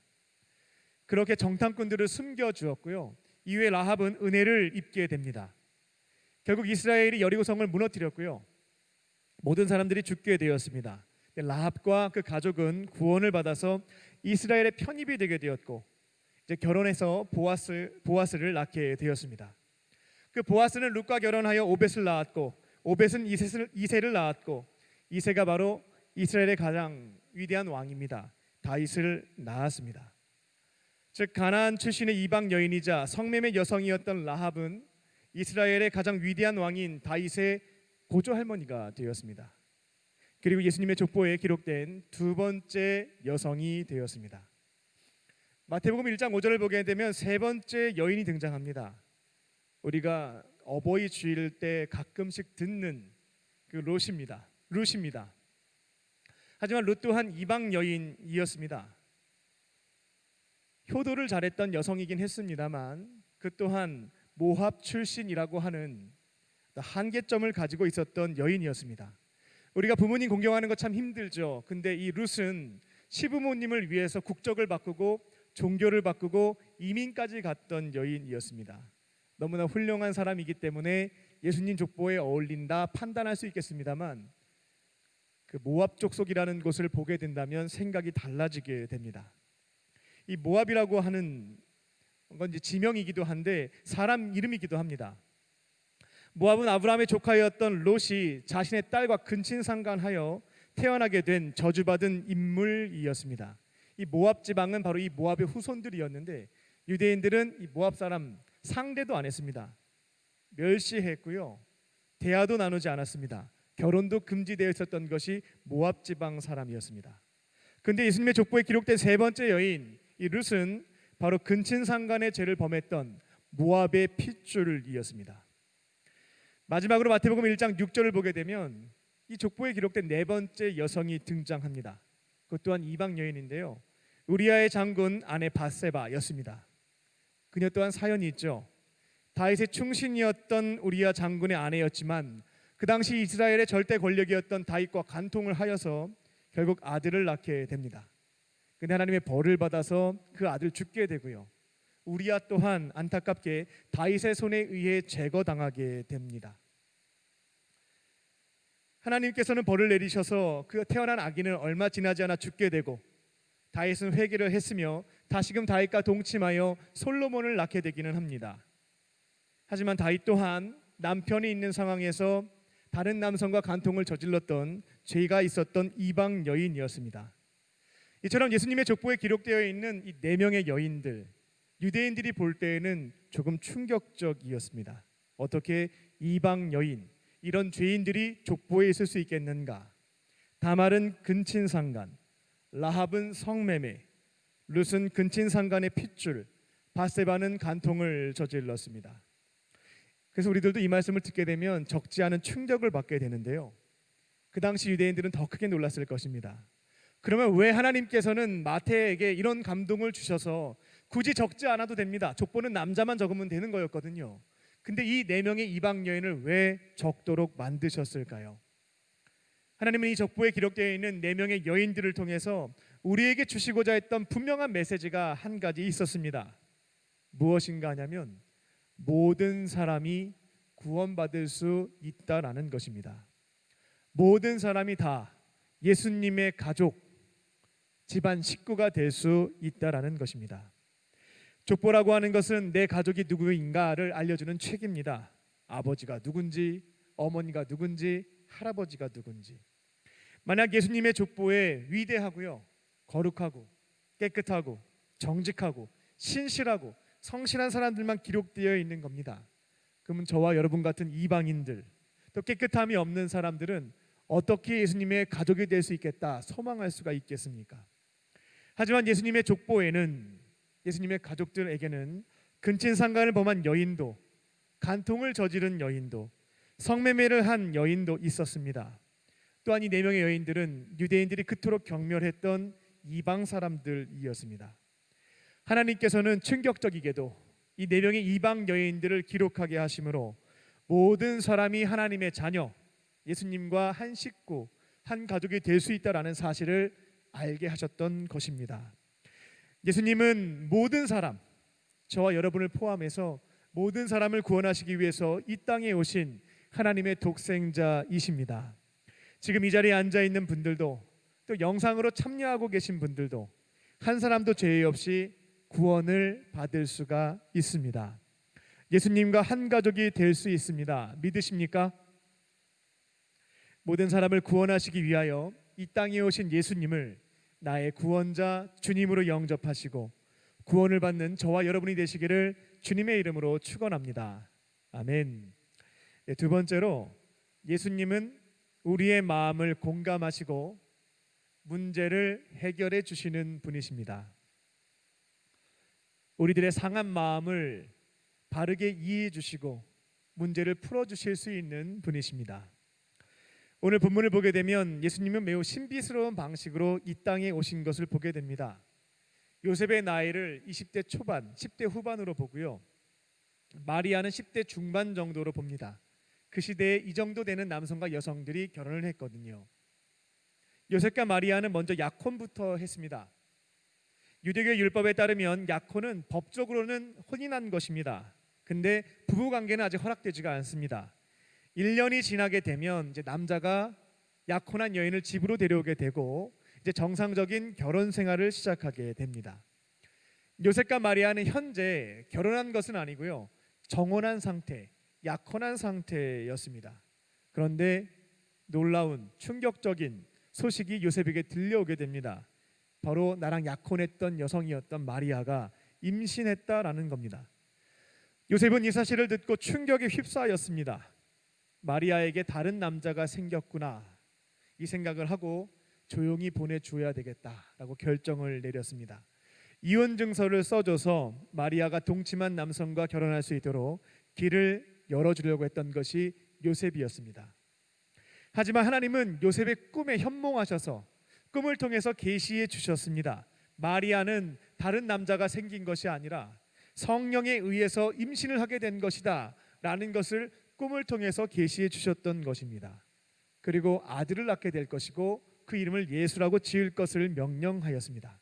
그렇게 정탐꾼들을 숨겨주었고요. 이후에 라합은 은혜를 입게 됩니다. 결국 이스라엘이 여리고성을 무너뜨렸고요. 모든 사람들이 죽게 되었습니다. 라합과 그 가족은 구원을 받아서 이스라엘의 편입이 되게 되었고 이제 결혼해서 보아스를 낳게 되었습니다. 그 보아스는 룻과 결혼하여 오벳을 낳았고 오벳은 이새를 낳았고 이새가 바로 이스라엘의 가장 위대한 왕입니다. 다윗을 낳았습니다. 즉 가나안 출신의 이방 여인이자 성매매 여성이었던 라합은 이스라엘의 가장 위대한 왕인 다윗의 고조 할머니가 되었습니다. 그리고 예수님의 족보에 기록된 두 번째 여성이 되었습니다. 마태복음 1장 5절을 보게 되면 세 번째 여인이 등장합니다. 우리가 어버이 주일 때 가끔씩 듣는 그 룻입니다. 하지만 룻 또한 이방 여인이었습니다. 효도를 잘했던 여성이긴 했습니다만 그 또한 모압 출신이라고 하는 한계점을 가지고 있었던 여인이었습니다. 우리가 부모님 공경하는 거 참 힘들죠. 근데 이 룻은 시부모님을 위해서 국적을 바꾸고 종교를 바꾸고 이민까지 갔던 여인이었습니다. 너무나 훌륭한 사람이기 때문에 예수님 족보에 어울린다 판단할 수 있겠습니다만 그 모압 족속이라는 곳을 보게 된다면 생각이 달라지게 됩니다. 이 모압이라고 하는 건 이제 지명이기도 한데 사람 이름이기도 합니다. 모압은 아브라함의 조카였던 롯이 자신의 딸과 근친상간하여 태어나게 된 저주받은 인물이었습니다. 이 모압 지방은 바로 이 모압의 후손들이었는데 유대인들은 이 모압 사람 상대도 안 했습니다. 멸시했고요. 대화도 나누지 않았습니다. 결혼도 금지되어 있었던 것이 모압 지방 사람이었습니다. 그런데 예수님의 족보에 기록된 세 번째 여인 이 룻은 바로 근친상간의 죄를 범했던 모압의 핏줄이었습니다. 마지막으로 마태복음 1장 6절을 보게 되면 이 족보에 기록된 네 번째 여성이 등장합니다. 그것 또한 이방 여인인데요. 우리아의 장군 아내 밧세바였습니다. 그녀 또한 사연이 있죠. 다윗의 충신이었던 우리아 장군의 아내였지만 그 당시 이스라엘의 절대 권력이었던 다윗과 간통을 하여서 결국 아들을 낳게 됩니다. 근데 하나님의 벌을 받아서 그 아들 죽게 되고요. 우리아 또한 안타깝게 다윗의 손에 의해 제거당하게 됩니다. 하나님께서는 벌을 내리셔서 그 태어난 아기는 얼마 지나지 않아 죽게 되고 다윗은 회개를 했으며 다시금 다윗과 동침하여 솔로몬을 낳게 되기는 합니다. 하지만 다윗 또한 남편이 있는 상황에서 다른 남성과 간통을 저질렀던 죄가 있었던 이방 여인이었습니다. 이처럼 예수님의 족보에 기록되어 있는 이 네 명의 여인들, 유대인들이 볼 때에는 조금 충격적이었습니다. 어떻게 이방 여인, 이런 죄인들이 족보에 있을 수 있겠는가? 다말은 근친상간, 라합은 성매매, 룻은 근친상간의 핏줄, 밧세바는 간통을 저질렀습니다. 그래서 우리들도 이 말씀을 듣게 되면 적지 않은 충격을 받게 되는데요. 그 당시 유대인들은 더 크게 놀랐을 것입니다. 그러면 왜 하나님께서는 마태에게 이런 감동을 주셔서 굳이 적지 않아도 됩니다. 족보는 남자만 적으면 되는 거였거든요. 근데 이 네 명의 이방 여인을 왜 적도록 만드셨을까요? 하나님은 이 족보에 기록되어 있는 네 명의 여인들을 통해서 우리에게 주시고자 했던 분명한 메시지가 한 가지 있었습니다. 무엇인가 하냐면 모든 사람이 구원받을 수 있다라는 것입니다. 모든 사람이 다 예수님의 가족, 집안 식구가 될 수 있다라는 것입니다. 족보라고 하는 것은 내 가족이 누구인가를 알려주는 책입니다. 아버지가 누군지, 어머니가 누군지, 할아버지가 누군지. 만약 예수님의 족보에 위대하고요, 거룩하고 깨끗하고 정직하고 신실하고 성실한 사람들만 기록되어 있는 겁니다. 그러면 저와 여러분 같은 이방인들, 또 깨끗함이 없는 사람들은 어떻게 예수님의 가족이 될 수 있겠다 소망할 수가 있겠습니까? 하지만 예수님의 족보에는, 예수님의 가족들에게는 근친상간을 범한 여인도, 간통을 저지른 여인도, 성매매를 한 여인도 있었습니다. 또한 이 네 명의 여인들은 유대인들이 그토록 경멸했던 이방 사람들이었습니다. 하나님께서는 충격적이게도 이 네 명의 이방 여인들을 기록하게 하심으로 모든 사람이 하나님의 자녀, 예수님과 한 식구, 한 가족이 될 수 있다라는 사실을 알게 하셨던 것입니다. 예수님은 모든 사람, 저와 여러분을 포함해서 모든 사람을 구원하시기 위해서 이 땅에 오신 하나님의 독생자이십니다. 지금 이 자리에 앉아 있는 분들도, 또 영상으로 참여하고 계신 분들도 한 사람도 죄 없이 구원을 받을 수가 있습니다. 예수님과 한 가족이 될 수 있습니다. 믿으십니까? 모든 사람을 구원하시기 위하여 이 땅에 오신 예수님을 나의 구원자 주님으로 영접하시고 구원을 받는 저와 여러분이 되시기를 주님의 이름으로 축원합니다. 아멘. 두 번째로, 예수님은 우리의 마음을 공감하시고 문제를 해결해 주시는 분이십니다. 우리들의 상한 마음을 바르게 이해해 주시고 문제를 풀어 주실 수 있는 분이십니다. 오늘 본문을 보게 되면 예수님은 매우 신비스러운 방식으로 이 땅에 오신 것을 보게 됩니다. 요셉의 나이를 20대 초반, 10대 후반으로 보고요. 마리아는 10대 중반 정도로 봅니다. 그 시대에 이 정도 되는 남성과 여성들이 결혼을 했거든요. 요셉과 마리아는 먼저 약혼부터 했습니다. 유대교 율법에 따르면 약혼은 법적으로는 혼인한 것입니다. 근데 부부 관계는 아직 허락되지가 않습니다. 1년이 지나게 되면 이제 남자가 약혼한 여인을 집으로 데려오게 되고 이제 정상적인 결혼 생활을 시작하게 됩니다. 요셉과 마리아는 현재 결혼한 것은 아니고요, 정혼한 상태, 약혼한 상태였습니다. 그런데 놀라운 충격적인 소식이 요셉에게 들려오게 됩니다. 바로 나랑 약혼했던 여성이었던 마리아가 임신했다라는 겁니다. 요셉은 이 사실을 듣고 충격에 휩싸였습니다. 마리아에게 다른 남자가 생겼구나, 이 생각을 하고 조용히 보내줘야 되겠다라고 결정을 내렸습니다. 이혼 증서를 써줘서 마리아가 동침한 남성과 결혼할 수 있도록 길을 열어주려고 했던 것이 요셉이었습니다. 하지만 하나님은 요셉의 꿈에 현몽하셔서 꿈을 통해서 계시해 주셨습니다. 마리아는 다른 남자가 생긴 것이 아니라 성령에 의해서 임신을 하게 된 것이다 라는 것을 꿈을 통해서 계시해 주셨던 것입니다. 그리고 아들을 낳게 될 것이고 그 이름을 예수라고 지을 것을 명령하였습니다.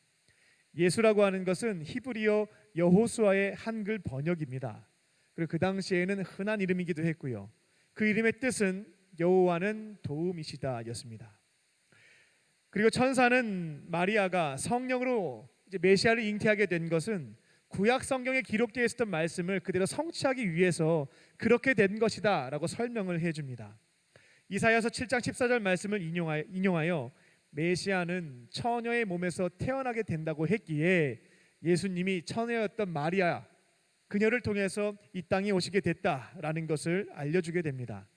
예수라고 하는 것은 히브리어 여호수아의 한글 번역입니다. 그리고 그 당시에는 흔한 이름이기도 했고요, 그 이름의 뜻은 여호와는 도움이시다 였습니다. 그리고 천사는 마리아가 성령으로 이제 메시아를 잉태하게 된 것은 구약 성경에 기록되어 있었던 말씀을 그대로 성취하기 위해서 그렇게 된 것이다 라고 설명을 해줍니다. 이사야서 7장 14절 말씀을 인용하여 메시아는 처녀의 몸에서 태어나게 된다고 했기에 예수님이 처녀였던 마리아, 그녀를 통해서 이 땅에 오시게 됐다라는 것을 알려주게 됩니다.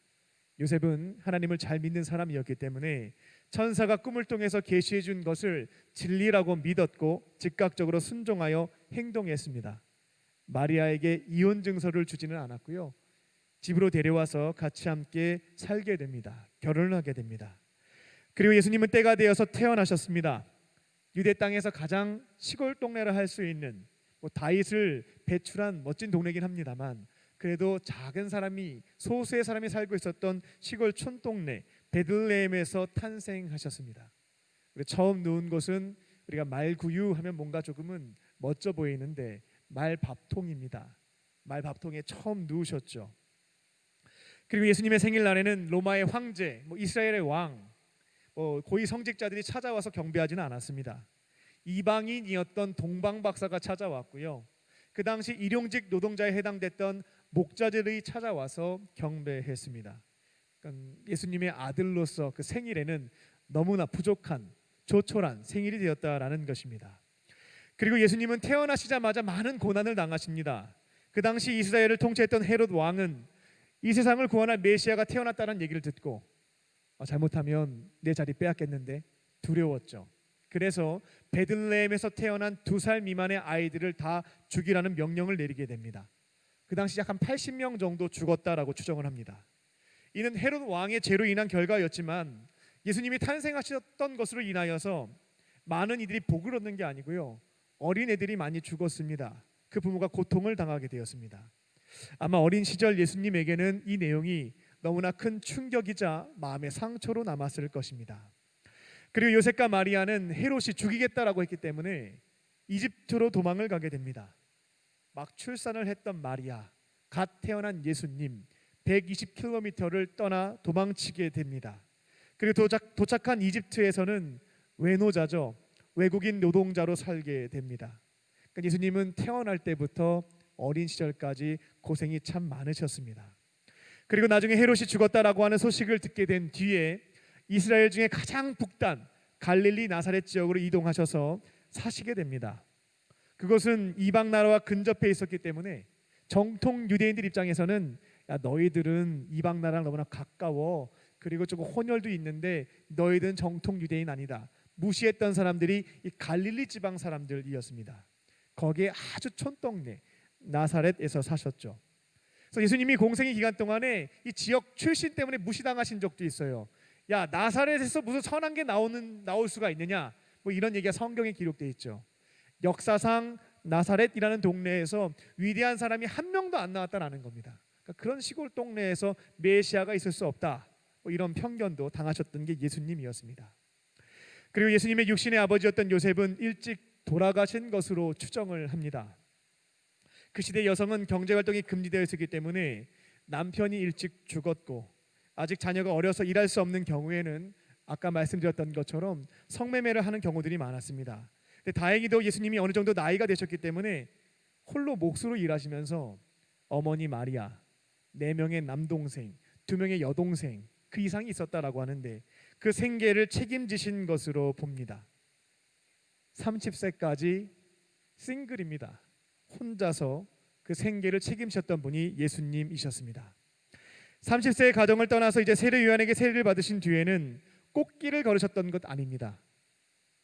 요셉은 하나님을 잘 믿는 사람이었기 때문에 천사가 꿈을 통해서 계시해 준 것을 진리라고 믿었고 즉각적으로 순종하여 행동했습니다. 마리아에게 이혼 증서를 주지는 않았고요, 집으로 데려와서 같이 함께 살게 됩니다. 결혼을 하게 됩니다. 그리고 예수님은 때가 되어서 태어나셨습니다. 유대 땅에서 가장 시골 동네라 할 수 있는 다윗을 배출한 멋진 동네긴 합니다만, 그래도 작은 사람이, 소수의 사람이 살고 있었던 시골 촌동네 베들레헴에서 탄생하셨습니다. 그리고 처음 누운 곳은 우리가 말구유 하면 뭔가 조금은 멋져 보이는데 말밥통입니다. 말밥통에 처음 누우셨죠. 그리고 예수님의 생일날에는 로마의 황제, 이스라엘의 왕, 고위 성직자들이 찾아와서 경배하지는 않았습니다. 이방인이었던 동방박사가 찾아왔고요, 그 당시 일용직 노동자에 해당됐던 목자들이 찾아와서 경배했습니다. 그러니까 예수님의 아들로서 그 생일에는 너무나 부족한 조촐한 생일이 되었다라는 것입니다. 그리고 예수님은 태어나시자마자 많은 고난을 당하십니다. 그 당시 이스라엘을 통치했던 헤롯 왕은 이 세상을 구원할 메시아가 태어났다는 얘기를 듣고 잘못하면 내 자리 빼앗겠는데 두려웠죠. 그래서 베들레헴에서 태어난 2살 미만의 아이들을 다 죽이라는 명령을 내리게 됩니다. 그 당시 약 한 80명 정도 죽었다라고 추정을 합니다. 이는 헤롯 왕의 죄로 인한 결과였지만 예수님이 탄생하셨던 것으로 인하여서 많은 이들이 복을 얻는 게 아니고요, 어린 애들이 많이 죽었습니다. 그 부모가 고통을 당하게 되었습니다. 아마 어린 시절 예수님에게는 이 내용이 너무나 큰 충격이자 마음의 상처로 남았을 것입니다. 그리고 요셉과 마리아는 헤롯이 죽이겠다라고 했기 때문에 이집트로 도망을 가게 됩니다. 막 출산을 했던 마리아, 갓 태어난 예수님, 120km를 떠나 도망치게 됩니다. 그리고 도착한 이집트에서는 외노자죠, 외국인 노동자로 살게 됩니다. 그러니까 예수님은 태어날 때부터 어린 시절까지 고생이 참 많으셨습니다. 그리고 나중에 헤롯이 죽었다라고 하는 소식을 듣게 된 뒤에 이스라엘 중에 가장 북단 갈릴리 나사렛 지역으로 이동하셔서 사시게 됩니다. 그것은 이방 나라와 근접해 있었기 때문에 정통 유대인들 입장에서는 너희들은 이방 나라랑 너무나 가까워, 그리고 조금 혼혈도 있는데 너희들은 정통 유대인 아니다, 무시했던 사람들이 이 갈릴리 지방 사람들이었습니다. 거기에 아주 촌동네 나사렛에서 사셨죠. 그래서 예수님이 공생의 기간 동안에 이 지역 출신 때문에 무시당하신 적도 있어요. 야, 나사렛에서 무슨 선한 게 나올 수가 있느냐, 이런 얘기가 성경에 기록되어 있죠. 역사상 나사렛이라는 동네에서 위대한 사람이 한 명도 안 나왔다라는 겁니다. 그러니까 그런 시골 동네에서 메시아가 있을 수 없다, 이런 편견도 당하셨던 게 예수님이었습니다. 그리고 예수님의 육신의 아버지였던 요셉은 일찍 돌아가신 것으로 추정을 합니다. 그 시대 여성은 경제활동이 금지되어 있었기 때문에 남편이 일찍 죽었고 아직 자녀가 어려서 일할 수 없는 경우에는 아까 말씀드렸던 것처럼 성매매를 하는 경우들이 많았습니다. 근데 다행히도 예수님이 어느 정도 나이가 되셨기 때문에 홀로 몫으로 일하시면서 어머니 마리아, 4명의 남동생, 2명의 여동생 그 이상이 있었다라고 하는데 그 생계를 책임지신 것으로 봅니다. 30세까지 싱글입니다. 혼자서 그 생계를 책임졌던 분이 예수님이셨습니다. 30세의 가정을 떠나서 이제 세례 요한에게 세례를 받으신 뒤에는 꽃길을 걸으셨던 것 아닙니다.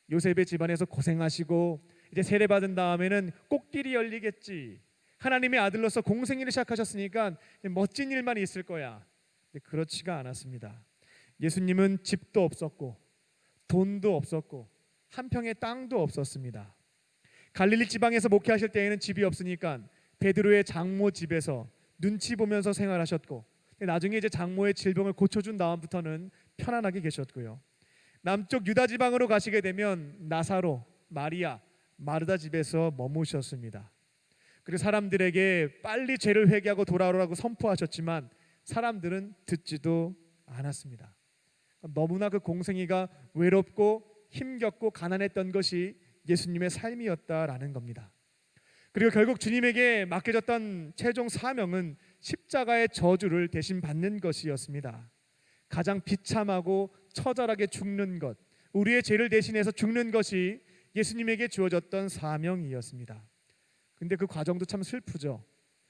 요셉의 집안에서 고생하시고 이제 세례 받은 다음에는 꽃길이 열리겠지. 하나님의 아들로서 공생일을 시작하셨으니까 멋진 일만 있을 거야. 그렇지가 않았습니다. 예수님은 집도 없었고 돈도 없었고 한 평의 땅도 없었습니다. 갈릴리 지방에서 목회하실 때에는 집이 없으니까 베드로의 장모 집에서 눈치 보면서 생활하셨고 나중에 이제 장모의 질병을 고쳐준 다음부터는 편안하게 계셨고요. 남쪽 유다 지방으로 가시게 되면 나사로, 마리아, 마르다 집에서 머무셨습니다. 그리고 사람들에게 빨리 죄를 회개하고 돌아오라고 선포하셨지만 사람들은 듣지도 않았습니다. 너무나 그 공생이가 외롭고 힘겹고 가난했던 것이 예수님의 삶이었다라는 겁니다. 그리고 결국 주님에게 맡겨졌던 최종 사명은 십자가의 저주를 대신 받는 것이었습니다. 가장 비참하고 처절하게 죽는 것, 우리의 죄를 대신해서 죽는 것이 예수님에게 주어졌던 사명이었습니다. 근데 그 과정도 참 슬프죠.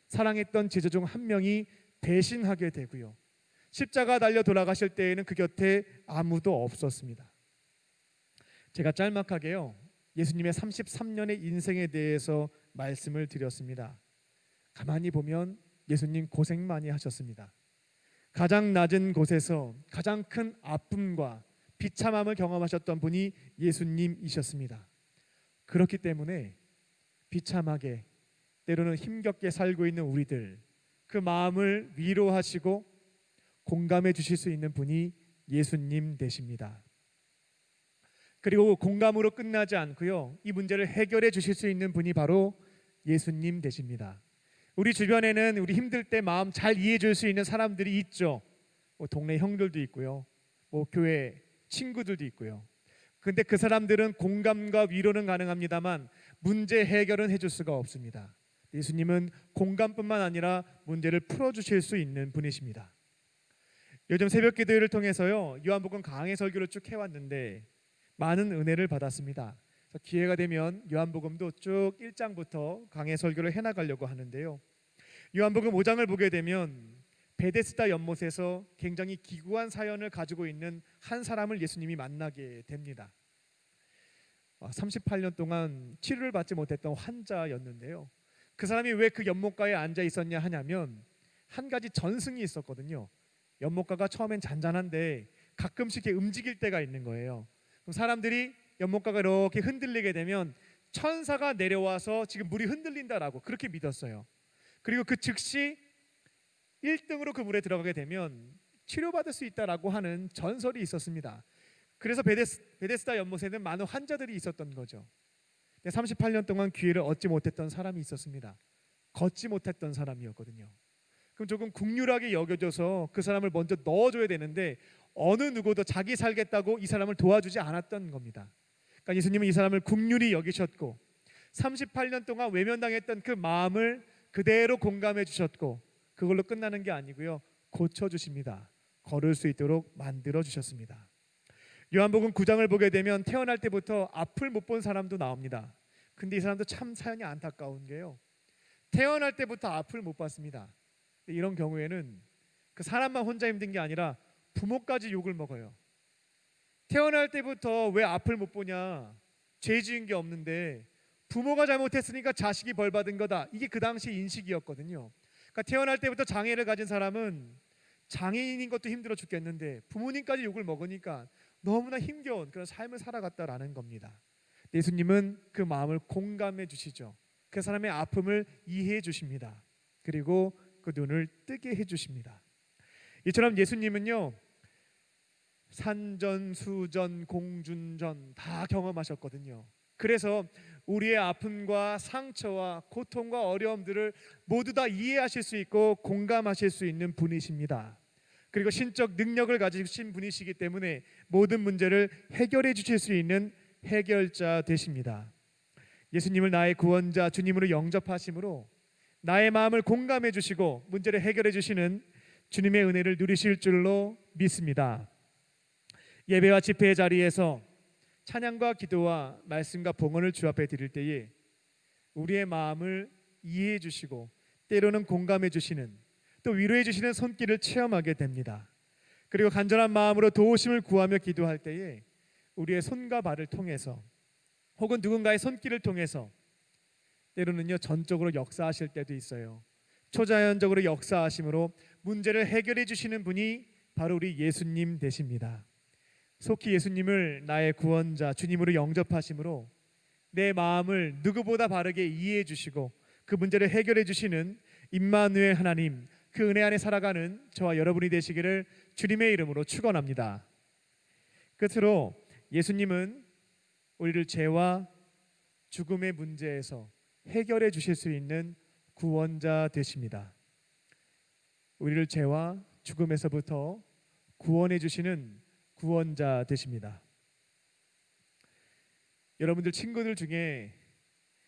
사랑했던 제자 중 한 명이 배신하게 되고요. 십자가 달려 돌아가실 때에는 그 곁에 아무도 없었습니다. 제가 짤막하게요, 예수님의 33년의 인생에 대해서 말씀을 드렸습니다. 가만히 보면 예수님 고생 많이 하셨습니다. 가장 낮은 곳에서 가장 큰 아픔과 비참함을 경험하셨던 분이 예수님이셨습니다. 그렇기 때문에 비참하게 때로는 힘겹게 살고 있는 우리들, 그 마음을 위로하시고 공감해 주실 수 있는 분이 예수님 되십니다. 그리고 공감으로 끝나지 않고요, 이 문제를 해결해 주실 수 있는 분이 바로 예수님 되십니다. 우리 주변에는 우리 힘들 때 마음 잘 이해해 줄 수 있는 사람들이 있죠. 동네 형들도 있고요, 교회 친구들도 있고요. 근데 그 사람들은 공감과 위로는 가능합니다만 문제 해결은 해줄 수가 없습니다. 예수님은 공감뿐만 아니라 문제를 풀어주실 수 있는 분이십니다. 요즘 새벽 기도회를 통해서요, 요한복음 강해 설교를 쭉 해왔는데 많은 은혜를 받았습니다. 그래서 기회가 되면 요한복음도 쭉 1장부터 강해 설교를 해나가려고 하는데요, 요한복음 5장을 보게 되면 베데스다 연못에서 굉장히 기구한 사연을 가지고 있는 한 사람을 예수님이 만나게 됩니다. 38년 동안 치료를 받지 못했던 환자였는데요, 그 사람이 왜 그 연못가에 앉아 있었냐 하냐면 한 가지 전승이 있었거든요. 연못가가 처음엔 잔잔한데 가끔씩 이렇게 움직일 때가 있는 거예요. 그럼 사람들이 연못가가 이렇게 흔들리게 되면 천사가 내려와서 지금 물이 흔들린다라고 그렇게 믿었어요. 그리고 그 즉시 1등으로 그 물에 들어가게 되면 치료받을 수 있다라고 하는 전설이 있었습니다. 그래서 베데스다 연못에는 많은 환자들이 있었던 거죠. 38년 동안 기회를 얻지 못했던 사람이 있었습니다. 걷지 못했던 사람이었거든요. 그럼 조금 국률하게 여겨져서 그 사람을 먼저 넣어줘야 되는데 어느 누구도 자기 살겠다고 이 사람을 도와주지 않았던 겁니다. 그러니까 예수님은 이 사람을 국률이 여기셨고 38년 동안 외면당했던 그 마음을 그대로 공감해 주셨고 그걸로 끝나는 게 아니고요, 고쳐주십니다. 걸을 수 있도록 만들어 주셨습니다. 요한복음 9장을 보게 되면 태어날 때부터 앞을 못 본 사람도 나옵니다. 근데 이 사람도 참 사연이 안타까운 게요, 태어날 때부터 앞을 못 봤습니다. 이런 경우에는 그 사람만 혼자 힘든 게 아니라 부모까지 욕을 먹어요. 태어날 때부터 왜 앞을 못 보냐, 죄 지은 게 없는데 부모가 잘못했으니까 자식이 벌 받은 거다, 이게 그 당시 인식이었거든요. 그러니까 태어날 때부터 장애를 가진 사람은 장애인인 것도 힘들어 죽겠는데 부모님까지 욕을 먹으니까 너무나 힘겨운 그런 삶을 살아갔다라는 겁니다. 예수님은 그 마음을 공감해 주시죠. 그 사람의 아픔을 이해해 주십니다. 그리고 그 눈을 뜨게 해 주십니다. 이처럼 예수님은요, 산전, 수전, 공준전 다 경험하셨거든요. 그래서 우리의 아픔과 상처와 고통과 어려움들을 모두 다 이해하실 수 있고 공감하실 수 있는 분이십니다. 그리고 신적 능력을 가지신 분이시기 때문에 모든 문제를 해결해 주실 수 있는 해결자 되십니다. 예수님을 나의 구원자 주님으로 영접하심으로 나의 마음을 공감해 주시고 문제를 해결해 주시는 주님의 은혜를 누리실 줄로 믿습니다. 예배와 집회의 자리에서 찬양과 기도와 말씀과 봉헌을 주 앞에 드릴 때에 우리의 마음을 이해해 주시고 때로는 공감해 주시는, 또 위로해 주시는 손길을 체험하게 됩니다. 그리고 간절한 마음으로 도우심을 구하며 기도할 때에 우리의 손과 발을 통해서 혹은 누군가의 손길을 통해서 때로는요 전적으로 역사하실 때도 있어요. 초자연적으로 역사하심으로 문제를 해결해 주시는 분이 바로 우리 예수님 되십니다. 속히 예수님을 나의 구원자 주님으로 영접하심으로 내 마음을 누구보다 바르게 이해해 주시고 그 문제를 해결해 주시는 임마누엘 하나님, 그 은혜 안에 살아가는 저와 여러분이 되시기를 주님의 이름으로 축원합니다. 끝으로 예수님은 우리를 죄와 죽음의 문제에서 해결해 주실 수 있는 구원자 되십니다. 우리를 죄와 죽음에서부터 구원해 주시는 구원자 되십니다. 여러분들 친구들 중에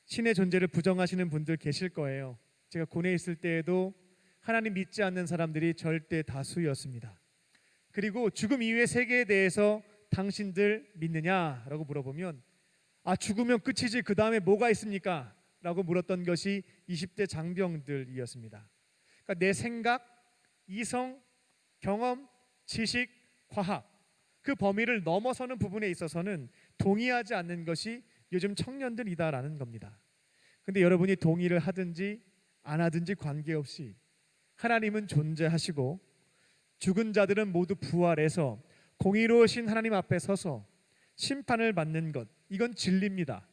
신의 존재를 부정하시는 분들 계실 거예요. 제가 군에 있을 때에도 하나님 믿지 않는 사람들이 절대 다수였습니다. 그리고 죽음 이후의 세계에 대해서 당신들 믿느냐라고 물어보면 죽으면 끝이지 그 다음에 뭐가 있습니까? 라고 물었던 것이 20대 장병들이었습니다. 그러니까 내 생각, 이성, 경험, 지식, 과학 그 범위를 넘어서는 부분에 있어서는 동의하지 않는 것이 요즘 청년들이다라는 겁니다. 근데 여러분이 동의를 하든지 안 하든지 관계없이 하나님은 존재하시고 죽은 자들은 모두 부활해서 공의로우신 하나님 앞에 서서 심판을 받는 것, 이건 진리입니다.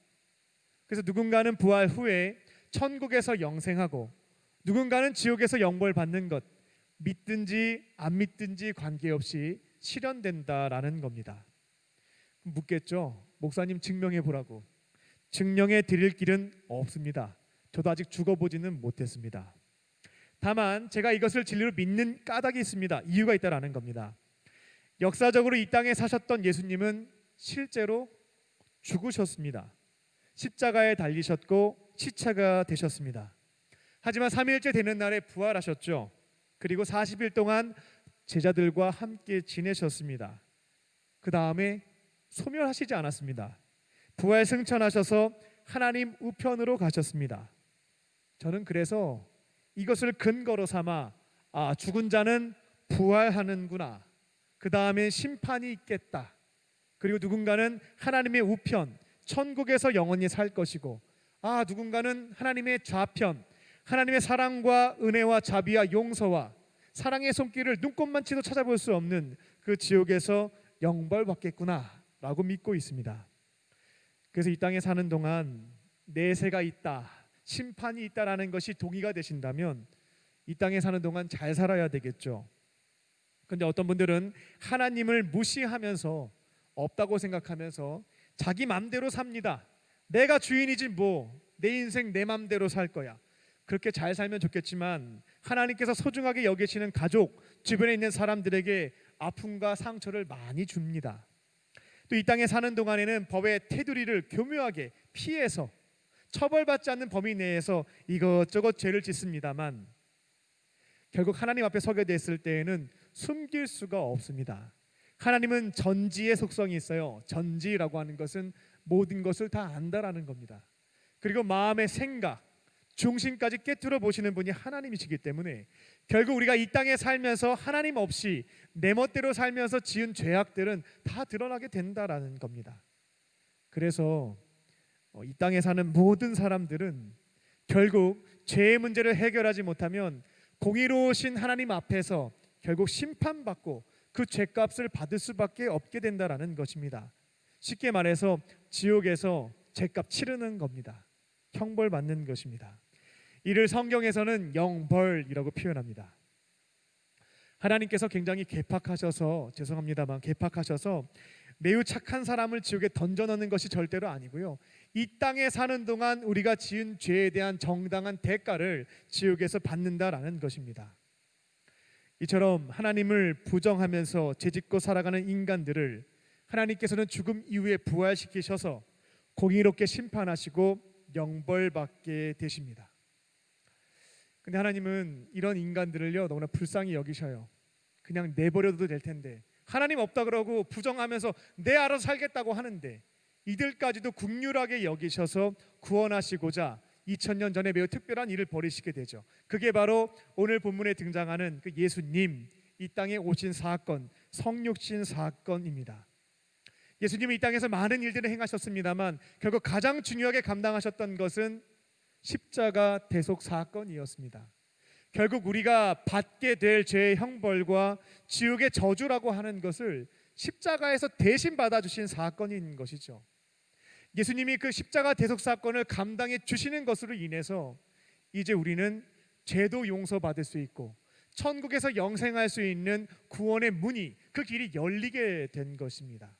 그래서 누군가는 부활 후에 천국에서 영생하고 누군가는 지옥에서 영벌 받는 것, 믿든지 안 믿든지 관계없이 실현된다라는 겁니다. 묻겠죠. 목사님 증명해 보라고. 증명해 드릴 길은 없습니다. 저도 아직 죽어보지는 못했습니다. 다만 제가 이것을 진리로 믿는 까닭이 있습니다. 이유가 있다라는 겁니다. 역사적으로 이 땅에 사셨던 예수님은 실제로 죽으셨습니다. 십자가에 달리셨고 시체가 되셨습니다. 하지만 3일째 되는 날에 부활하셨죠. 그리고 40일 동안 제자들과 함께 지내셨습니다. 그 다음에 소멸하시지 않았습니다. 부활 승천하셔서 하나님 우편으로 가셨습니다. 저는 그래서 이것을 근거로 삼아 죽은 자는 부활하는구나, 그 다음에 심판이 있겠다, 그리고 누군가는 하나님의 우편 천국에서 영원히 살 것이고 누군가는 하나님의 좌편 하나님의 사랑과 은혜와 자비와 용서와 사랑의 손길을 눈꼽만치도 찾아볼 수 없는 그 지옥에서 영벌받겠구나 라고 믿고 있습니다. 그래서 이 땅에 사는 동안 내세가 있다, 심판이 있다라는 것이 동의가 되신다면 이 땅에 사는 동안 잘 살아야 되겠죠. 그런데 어떤 분들은 하나님을 무시하면서 없다고 생각하면서 자기 맘대로 삽니다. 내가 주인이지 내 인생 내 맘대로 살 거야. 그렇게 잘 살면 좋겠지만 하나님께서 소중하게 여기시는 가족, 주변에 있는 사람들에게 아픔과 상처를 많이 줍니다. 또 이 땅에 사는 동안에는 법의 테두리를 교묘하게 피해서 처벌받지 않는 범위 내에서 이것저것 죄를 짓습니다만 결국 하나님 앞에 서게 됐을 때에는 숨길 수가 없습니다. 하나님은 전지의 속성이 있어요. 전지라고 하는 것은 모든 것을 다 안다라는 겁니다. 그리고 마음의 생각, 중심까지 꿰뚫어 보시는 분이 하나님이시기 때문에 결국 우리가 이 땅에 살면서 하나님 없이 내 멋대로 살면서 지은 죄악들은 다 드러나게 된다라는 겁니다. 그래서 이 땅에 사는 모든 사람들은 결국 죄의 문제를 해결하지 못하면 공의로우신 하나님 앞에서 결국 심판받고 그 죄값을 받을 수밖에 없게 된다라는 것입니다. 쉽게 말해서 지옥에서 죄값 치르는 겁니다. 형벌받는 것입니다. 이를 성경에서는 영벌이라고 표현합니다. 하나님께서 굉장히 개팍하셔서 개팍하셔서 매우 착한 사람을 지옥에 던져넣는 것이 절대로 아니고요. 이 땅에 사는 동안 우리가 지은 죄에 대한 정당한 대가를 지옥에서 받는다라는 것입니다. 이처럼 하나님을 부정하면서 죄짓고 살아가는 인간들을 하나님께서는 죽음 이후에 부활시키셔서 공의롭게 심판하시고 영벌받게 되십니다. 근데 하나님은 이런 인간들을요 너무나 불쌍히 여기셔요. 그냥 내버려둬도 될 텐데, 하나님 없다 그러고 부정하면서 내 알아서 살겠다고 하는데, 이들까지도 긍휼하게 여기셔서 구원하시고자 2000년 전에 매우 특별한 일을 벌이시게 되죠. 그게 바로 오늘 본문에 등장하는 그 예수님 이 땅에 오신 사건, 성육신 사건입니다. 예수님이 이 땅에서 많은 일들을 행하셨습니다만 결국 가장 중요하게 감당하셨던 것은 십자가 대속 사건이었습니다. 결국 우리가 받게 될 죄의 형벌과 지옥의 저주라고 하는 것을 십자가에서 대신 받아주신 사건인 것이죠. 예수님이 그 십자가 대속 사건을 감당해 주시는 것으로 인해서 이제 우리는 죄도 용서받을 수 있고 천국에서 영생할 수 있는 구원의 문이, 그 길이 열리게 된 것입니다.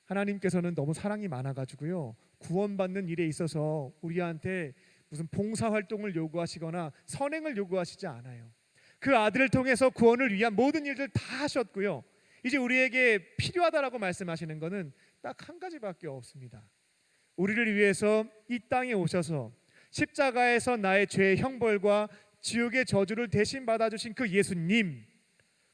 하나님께서는 너무 사랑이 많아가지고요 구원받는 일에 있어서 우리한테 무슨 봉사활동을 요구하시거나 선행을 요구하시지 않아요. 그 아들을 통해서 구원을 위한 모든 일들 다 하셨고요, 이제 우리에게 필요하다라고 말씀하시는 것은 딱 한 가지밖에 없습니다. 우리를 위해서 이 땅에 오셔서 십자가에서 나의 죄의 형벌과 지옥의 저주를 대신 받아주신 그 예수님,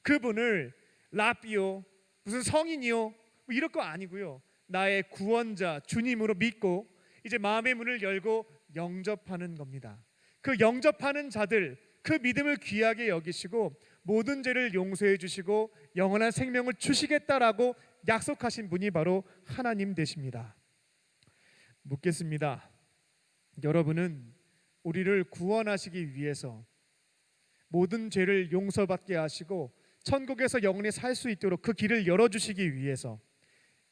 그분을 라비오, 무슨 성인이요 뭐 이럴 거 아니고요, 나의 구원자 주님으로 믿고 이제 마음의 문을 열고 영접하는 겁니다. 그 영접하는 자들, 그 믿음을 귀하게 여기시고 모든 죄를 용서해 주시고 영원한 생명을 주시겠다라고 약속하신 분이 바로 하나님 되십니다. 묻겠습니다. 여러분은 우리를 구원하시기 위해서 모든 죄를 용서받게 하시고 천국에서 영원히 살 수 있도록 그 길을 열어주시기 위해서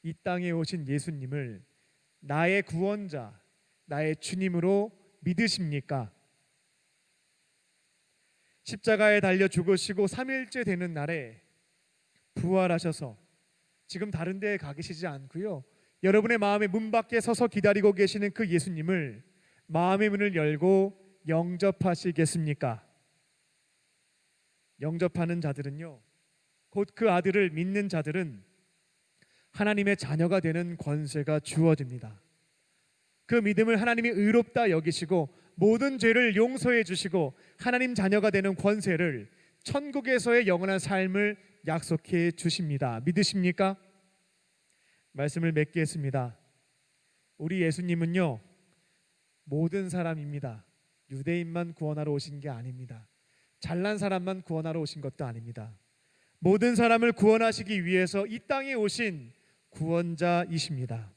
이 땅에 오신 예수님을 나의 구원자, 나의 주님으로 믿으십니까? 십자가에 달려 죽으시고 3일째 되는 날에 부활하셔서 지금 다른 데에 가 계시지 않고요, 여러분의 마음의 문 밖에 서서 기다리고 계시는 그 예수님을 마음의 문을 열고 영접하시겠습니까? 영접하는 자들은요, 곧 그 아들을 믿는 자들은 하나님의 자녀가 되는 권세가 주어집니다. 그 믿음을 하나님이 의롭다 여기시고 모든 죄를 용서해 주시고 하나님 자녀가 되는 권세를, 천국에서의 영원한 삶을 약속해 주십니다. 믿으십니까? 말씀을 맺겠습니다. 우리 예수님은요 모든 사람입니다. 유대인만 구원하러 오신 게 아닙니다. 잘난 사람만 구원하러 오신 것도 아닙니다. 모든 사람을 구원하시기 위해서 이 땅에 오신 구원자이십니다.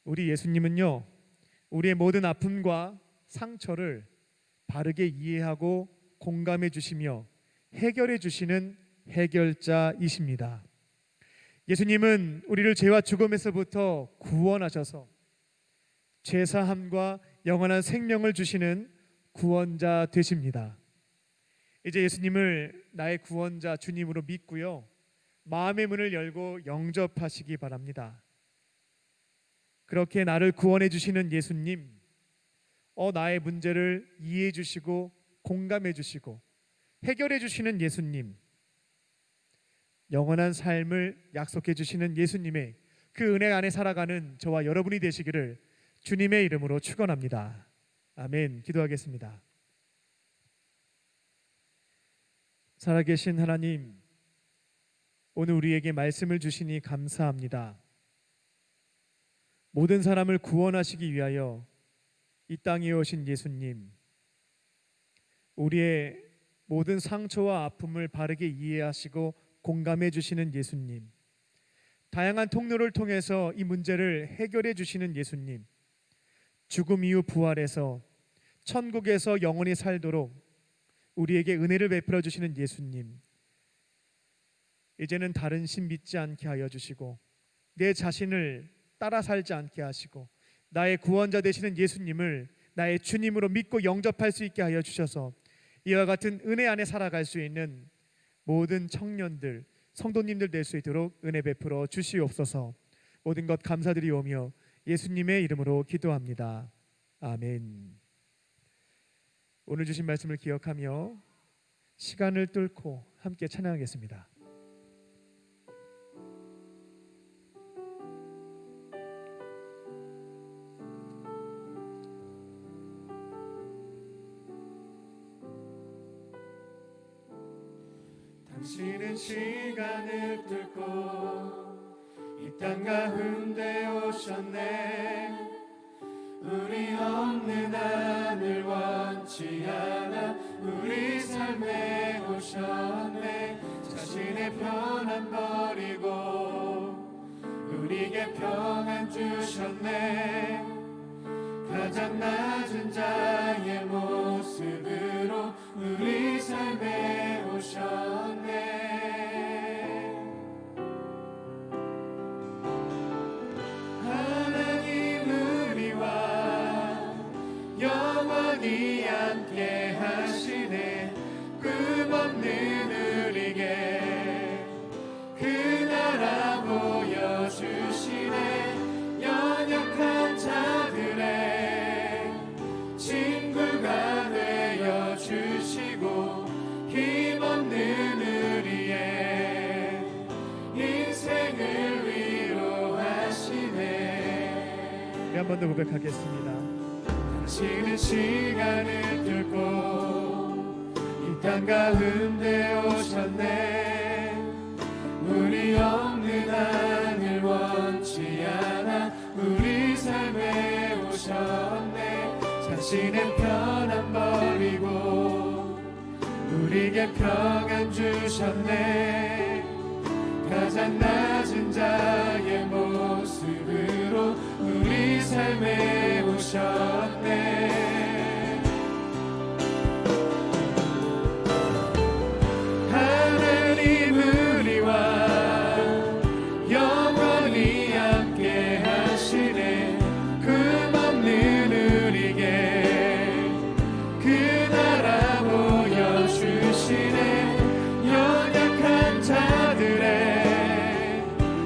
우리 예수님은요 우리의 모든 아픔과 상처를 바르게 이해하고 공감해 주시며 해결해 주시는 해결자이십니다. 예수님은 우리를 죄와 죽음에서부터 구원하셔서 죄사함과 영원한 생명을 주시는 구원자 되십니다. 이제 예수님을 나의 구원자 주님으로 믿고요, 마음의 문을 열고 영접하시기 바랍니다. 그렇게 나를 구원해 주시는 예수님, 나의 문제를 이해해 주시고 공감해 주시고 해결해 주시는 예수님, 영원한 삶을 약속해 주시는 예수님의 그 은혜 안에 살아가는 저와 여러분이 되시기를 주님의 이름으로 축원합니다. 아멘. 기도하겠습니다. 살아계신 하나님, 오늘 우리에게 말씀을 주시니 감사합니다. 모든 사람을 구원하시기 위하여 이 땅에 오신 예수님, 우리의 모든 상처와 아픔을 바르게 이해하시고 공감해 주시는 예수님, 다양한 통로를 통해서 이 문제를 해결해 주시는 예수님, 죽음 이후 부활해서 천국에서 영원히 살도록 우리에게 은혜를 베풀어 주시는 예수님, 이제는 다른 신 믿지 않게 하여 주시고 내 자신을 따라 살지 않게 하시고 나의 구원자 되시는 예수님을 나의 주님으로 믿고 영접할 수 있게 하여 주셔서 이와 같은 은혜 안에 살아갈 수 있는 모든 청년들, 성도님들 될 수 있도록 은혜 베풀어 주시옵소서. 모든 것 감사드리오며 예수님의 이름으로 기도합니다. 아멘. 오늘 주신 말씀을 기억하며 시간을 뚫고 함께 찬양하겠습니다. 당신은 시간을 뚫고 이 땅 가운데 오셨네. 우리 없는 하늘 원치 않아 우리 삶에 오셨네. 자신의 편안 버리고 우리에게 평안 주셨네. 가장 낮은 자의 모습으로 우리 삶에 오셨네. 하나님 우리와 영원히 함께 하시네. 꿈없는 우리에게 그 나라 보여주시네. 연약한 자들의 친구가 되어주시고 힘없는 우리의 인생을 위로하시네. 우리 한 번 더 고백하겠습니다. 당신은 시간을 뚫고 이 땅 가운데 오셨네. 우리 없는 하늘 원치 않아 우리 삶에 오셨네. 자신의 편안 버리고 우리에게 평안 주셨네. 가장 낮은 자의 모습으로 우리 삶에 오셨네. 하나님 우리와 영원히 함께 하시네. 꿈없는 우리에게 그 나라 보여주시네. 연약한 자들의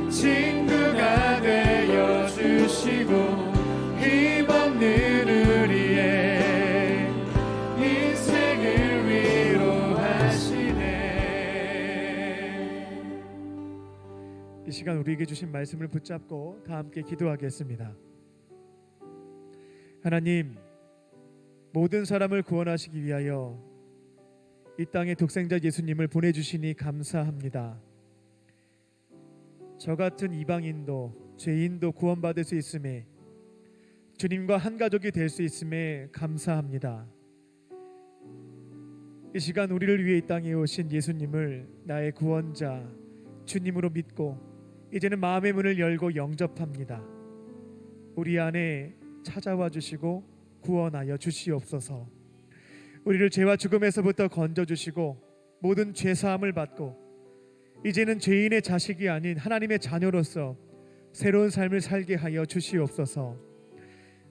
친구가 되어주시고 힘없는 우리의 인생을 위로하시네. 이 시간 우리에게 주신 말씀을 붙잡고 다 함께 기도하겠습니다. 하나님, 모든 사람을 구원하시기 위하여 이 땅에 독생자 예수님을 보내주시니 감사합니다. 저 같은 이방인도 죄인도 구원받을 수 있음에 주님과 한 가족이 될 수 있음에 감사합니다. 이 시간 우리를 위해 이 땅에 오신 예수님을 나의 구원자 주님으로 믿고 이제는 마음의 문을 열고 영접합니다. 우리 안에 찾아와 주시고 구원하여 주시옵소서. 우리를 죄와 죽음에서부터 건져주시고 모든 죄사함을 받고 이제는 죄인의 자식이 아닌 하나님의 자녀로서 새로운 삶을 살게 하여 주시옵소서.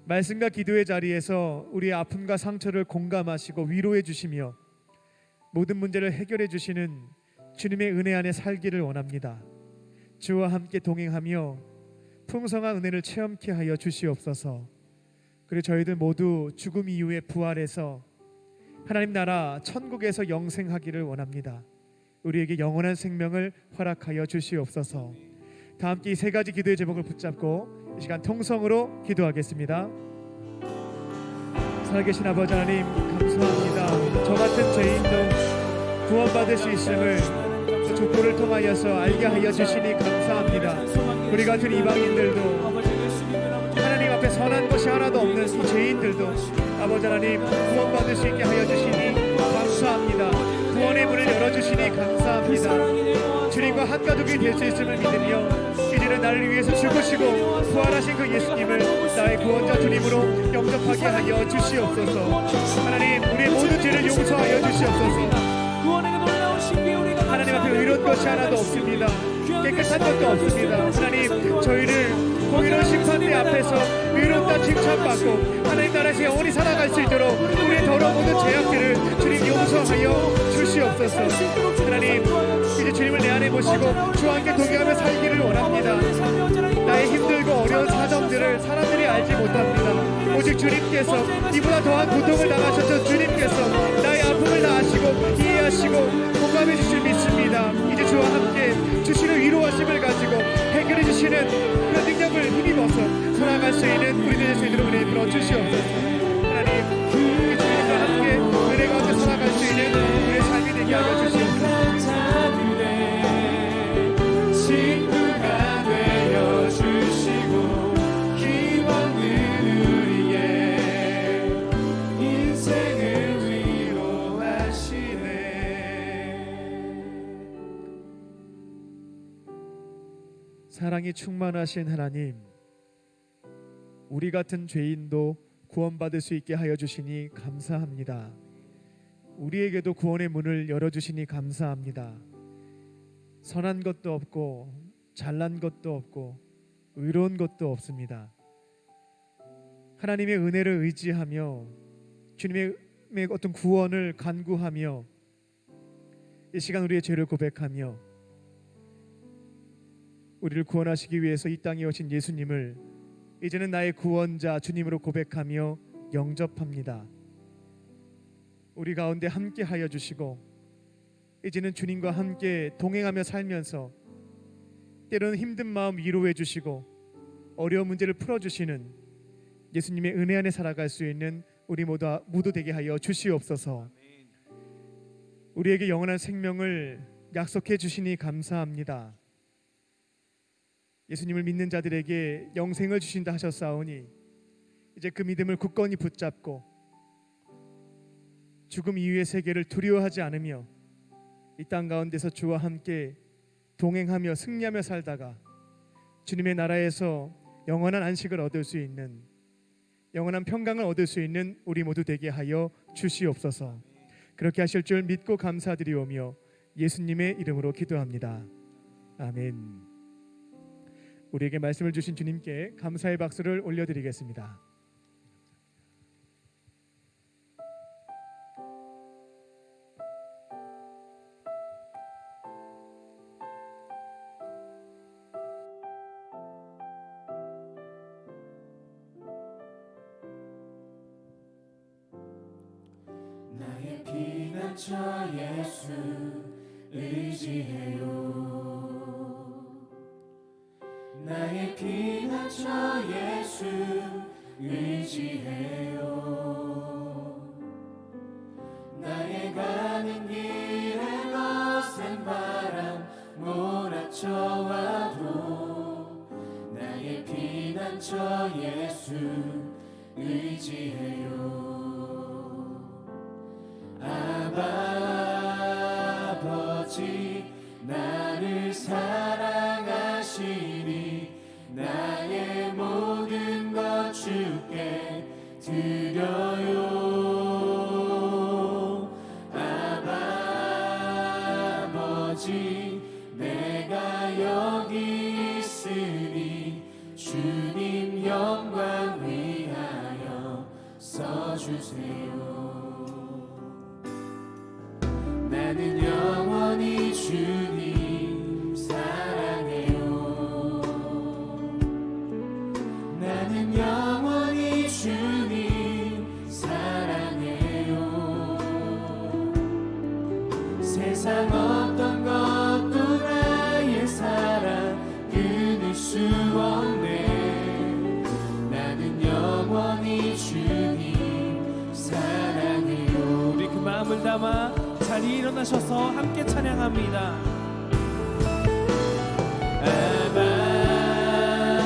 말씀과 기도의 자리에서 우리의 아픔과 상처를 공감하시고 위로해 주시며 모든 문제를 해결해 주시는 주님의 은혜 안에 살기를 원합니다. 주와 함께 동행하며 풍성한 은혜를 체험케 하여 주시옵소서. 그리고 저희들 모두 죽음 이후에 부활해서 하나님 나라 천국에서 영생하기를 원합니다. 우리에게 영원한 생명을 허락하여 주시옵소서. 다 함께 이 세 가지 기도의 제목을 붙잡고 이 시간 통성으로 기도하겠습니다. 살아계신 아버지 하나님, 감사합니다. 저 같은 죄인도 구원받을 수 있음을 족보를 통하여서 알게 하여 주시니 감사합니다. 우리 같은 이방인들도 하나님 앞에 선한 것이 하나도 없는 이 죄인들도 아버지 하나님 구원받을 수 있게 하여 주시니 감사합니다. 구원의 문을 열어주시니 감사합니다. 주님과 한 가족이 될 수 있음을 믿으며 이제는 나를 위해서 죽으시고 부활하신 그 예수님을 나의 구원자 주님으로 영접하게 하여 주시옵소서. 하나님, 우리의 모든 죄를 용서하여 주시옵소서. 하나님 앞에 의로운 것이 하나도 없습니다. 깨끗한 것도 없습니다. 하나님, 저희를 공의로운 심판대 앞에서 의롭다 칭찬받고 하나님 나라에서 영원히 살아갈 수 있도록 우리의 더러운 모든 죄악들을 주님 용서하여 주시옵소서. 하나님, 이제 주님을 내 안에 모시고 주와 함께 동행하며 살기를 원합니다. 나의 힘들고 어려운 사정들을 사람들이 알지 못합니다. 오직 주님께서 이보다 더한 고통을 당하셨던 주님께서 나의 아픔을 다 아시고 이해하시고 공감해 주실 믿습니다. 이제 주와 함께 주시는 위로하심을 가지고 해결해 주시는 그 능력을 힘입어서 살아갈 수 있는 우리들 될 수 있도록 은혜 베풀어 주시옵소서. 하나님, 이 주님과 함께 은혜 가운데 살아갈 수 있는 우리의 삶이 되게 하여 주시옵소서. 사랑이 충만하신 하나님, 우리 같은 죄인도 구원받을 수 있게 하여 주시니 감사합니다. 우리에게도 구원의 문을 열어주시니 감사합니다. 선한 것도 없고 잘난 것도 없고 의로운 것도 없습니다. 하나님의 은혜를 의지하며 주님의 어떤 구원을 간구하며 이 시간 우리의 죄를 고백하며 우리를 구원하시기 위해서 이 땅에 오신 예수님을 이제는 나의 구원자 주님으로 고백하며 영접합니다. 우리 가운데 함께 하여 주시고 이제는 주님과 함께 동행하며 살면서 때로는 힘든 마음 위로해 주시고 어려운 문제를 풀어주시는 예수님의 은혜 안에 살아갈 수 있는 우리 모두 되게 하여 주시옵소서. 우리에게 영원한 생명을 약속해 주시니 감사합니다. 예수님을 믿는 자들에게 영생을 주신다 하셨사오니 이제 그 믿음을 굳건히 붙잡고 죽음 이후의 세계를 두려워하지 않으며 이 땅 가운데서 주와 함께 동행하며 승리하며 살다가 주님의 나라에서 영원한 안식을 얻을 수 있는 영원한 평강을 얻을 수 있는 우리 모두 되게 하여 주시옵소서. 그렇게 하실 줄 믿고 감사드리오며 예수님의 이름으로 기도합니다. 아멘. 우리에게 말씀을 주신 주님께 감사의 박수를 올려드리겠습니다. 나의 피난처 예수 의지해요. 나의 피난처 예수 의지해요. 나의 가는 길에 거센 바람 몰아쳐와도 나의 피난처 예수 의지해요. 아버지 나를 사랑하시니 나의 모든 것 주께 드려요. 아버지 내가 여기 있으니 주님 영광 위하여 써주세요. 나는 영원히 주님 사랑해요. 나는 영원히 주님 사랑해요. 세상 어떤 것도 나의 사랑 끊을 수 없네. 나는 영원히 주님 사랑해요. 우리 그 마음을 담아 자리에 일어나셔서 함께 찬양합니다.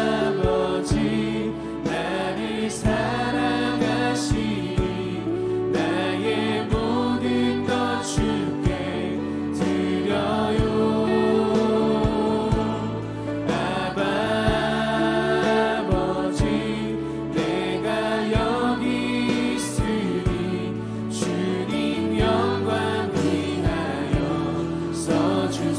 아버지 나를 사랑하시니 나의 모든 것 주께 드려요. 아버지 내가 여기 있으니 주님 영광 써주세요.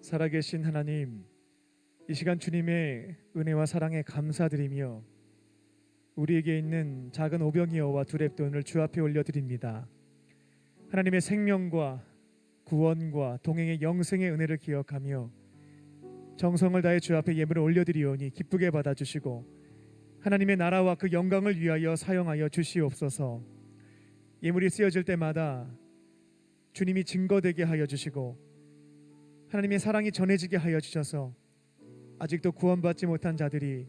살아계신 하나님, 이 시간 주님의 은혜와 사랑에 감사드리며 우리에게 있는 작은 오병이어와 두 렙돈을 주 앞에 올려드립니다. 하나님의 생명과 구원과 동행의 영생의 은혜를 기억하며 정성을 다해 주 앞에 예물을 올려드리오니 기쁘게 받아주시고 하나님의 나라와 그 영광을 위하여 사용하여 주시옵소서. 예물이 쓰여질 때마다 주님이 증거되게 하여 주시고 하나님의 사랑이 전해지게 하여 주셔서 아직도 구원받지 못한 자들이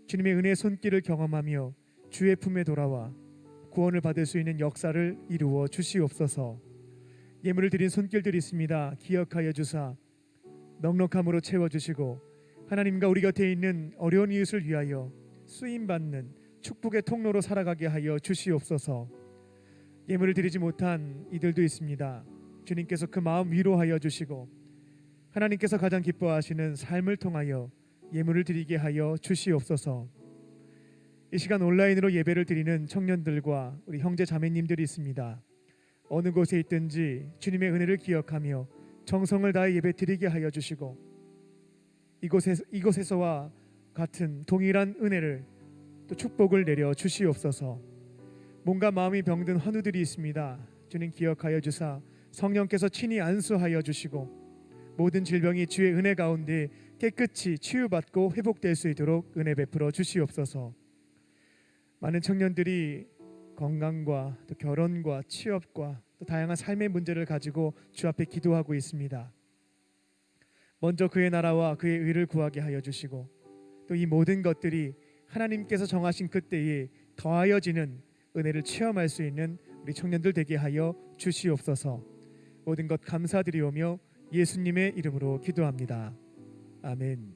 주님의 은혜의 손길을 경험하며 주의 품에 돌아와 구원을 받을 수 있는 역사를 이루어 주시옵소서. 예물을 드린 손길들이 있습니다. 기억하여 주사 넉넉함으로 채워주시고 하나님과 우리 곁에 있는 어려운 이웃을 위하여 쓰임받는 축복의 통로로 살아가게 하여 주시옵소서. 예물을 드리지 못한 이들도 있습니다. 주님께서 그 마음 위로하여 주시고 하나님께서 가장 기뻐하시는 삶을 통하여 예물을 드리게 하여 주시옵소서. 이 시간 온라인으로 예배를 드리는 청년들과 우리 형제 자매님들이 있습니다. 어느 곳에 있든지 주님의 은혜를 기억하며 정성을 다해 예배 드리게 하여 주시고 이곳에서와 같은 동일한 은혜를 또 축복을 내려 주시옵소서. 몸과 마음이 병든 환우들이 있습니다. 주님 기억하여 주사 성령께서 친히 안수하여 주시고 모든 질병이 주의 은혜 가운데 깨끗이 치유받고 회복될 수 있도록 은혜 베풀어 주시옵소서. 많은 청년들이 건강과 또 결혼과 취업과 또 다양한 삶의 문제를 가지고 주 앞에 기도하고 있습니다. 먼저 그의 나라와 그의 의를 구하게 하여 주시고 또 이 모든 것들이 하나님께서 정하신 그때에 더하여지는 은혜를 체험할 수 있는 우리 청년들 되게 하여 주시옵소서. 모든 것 감사드리오며 예수님의 이름으로 기도합니다. 아멘.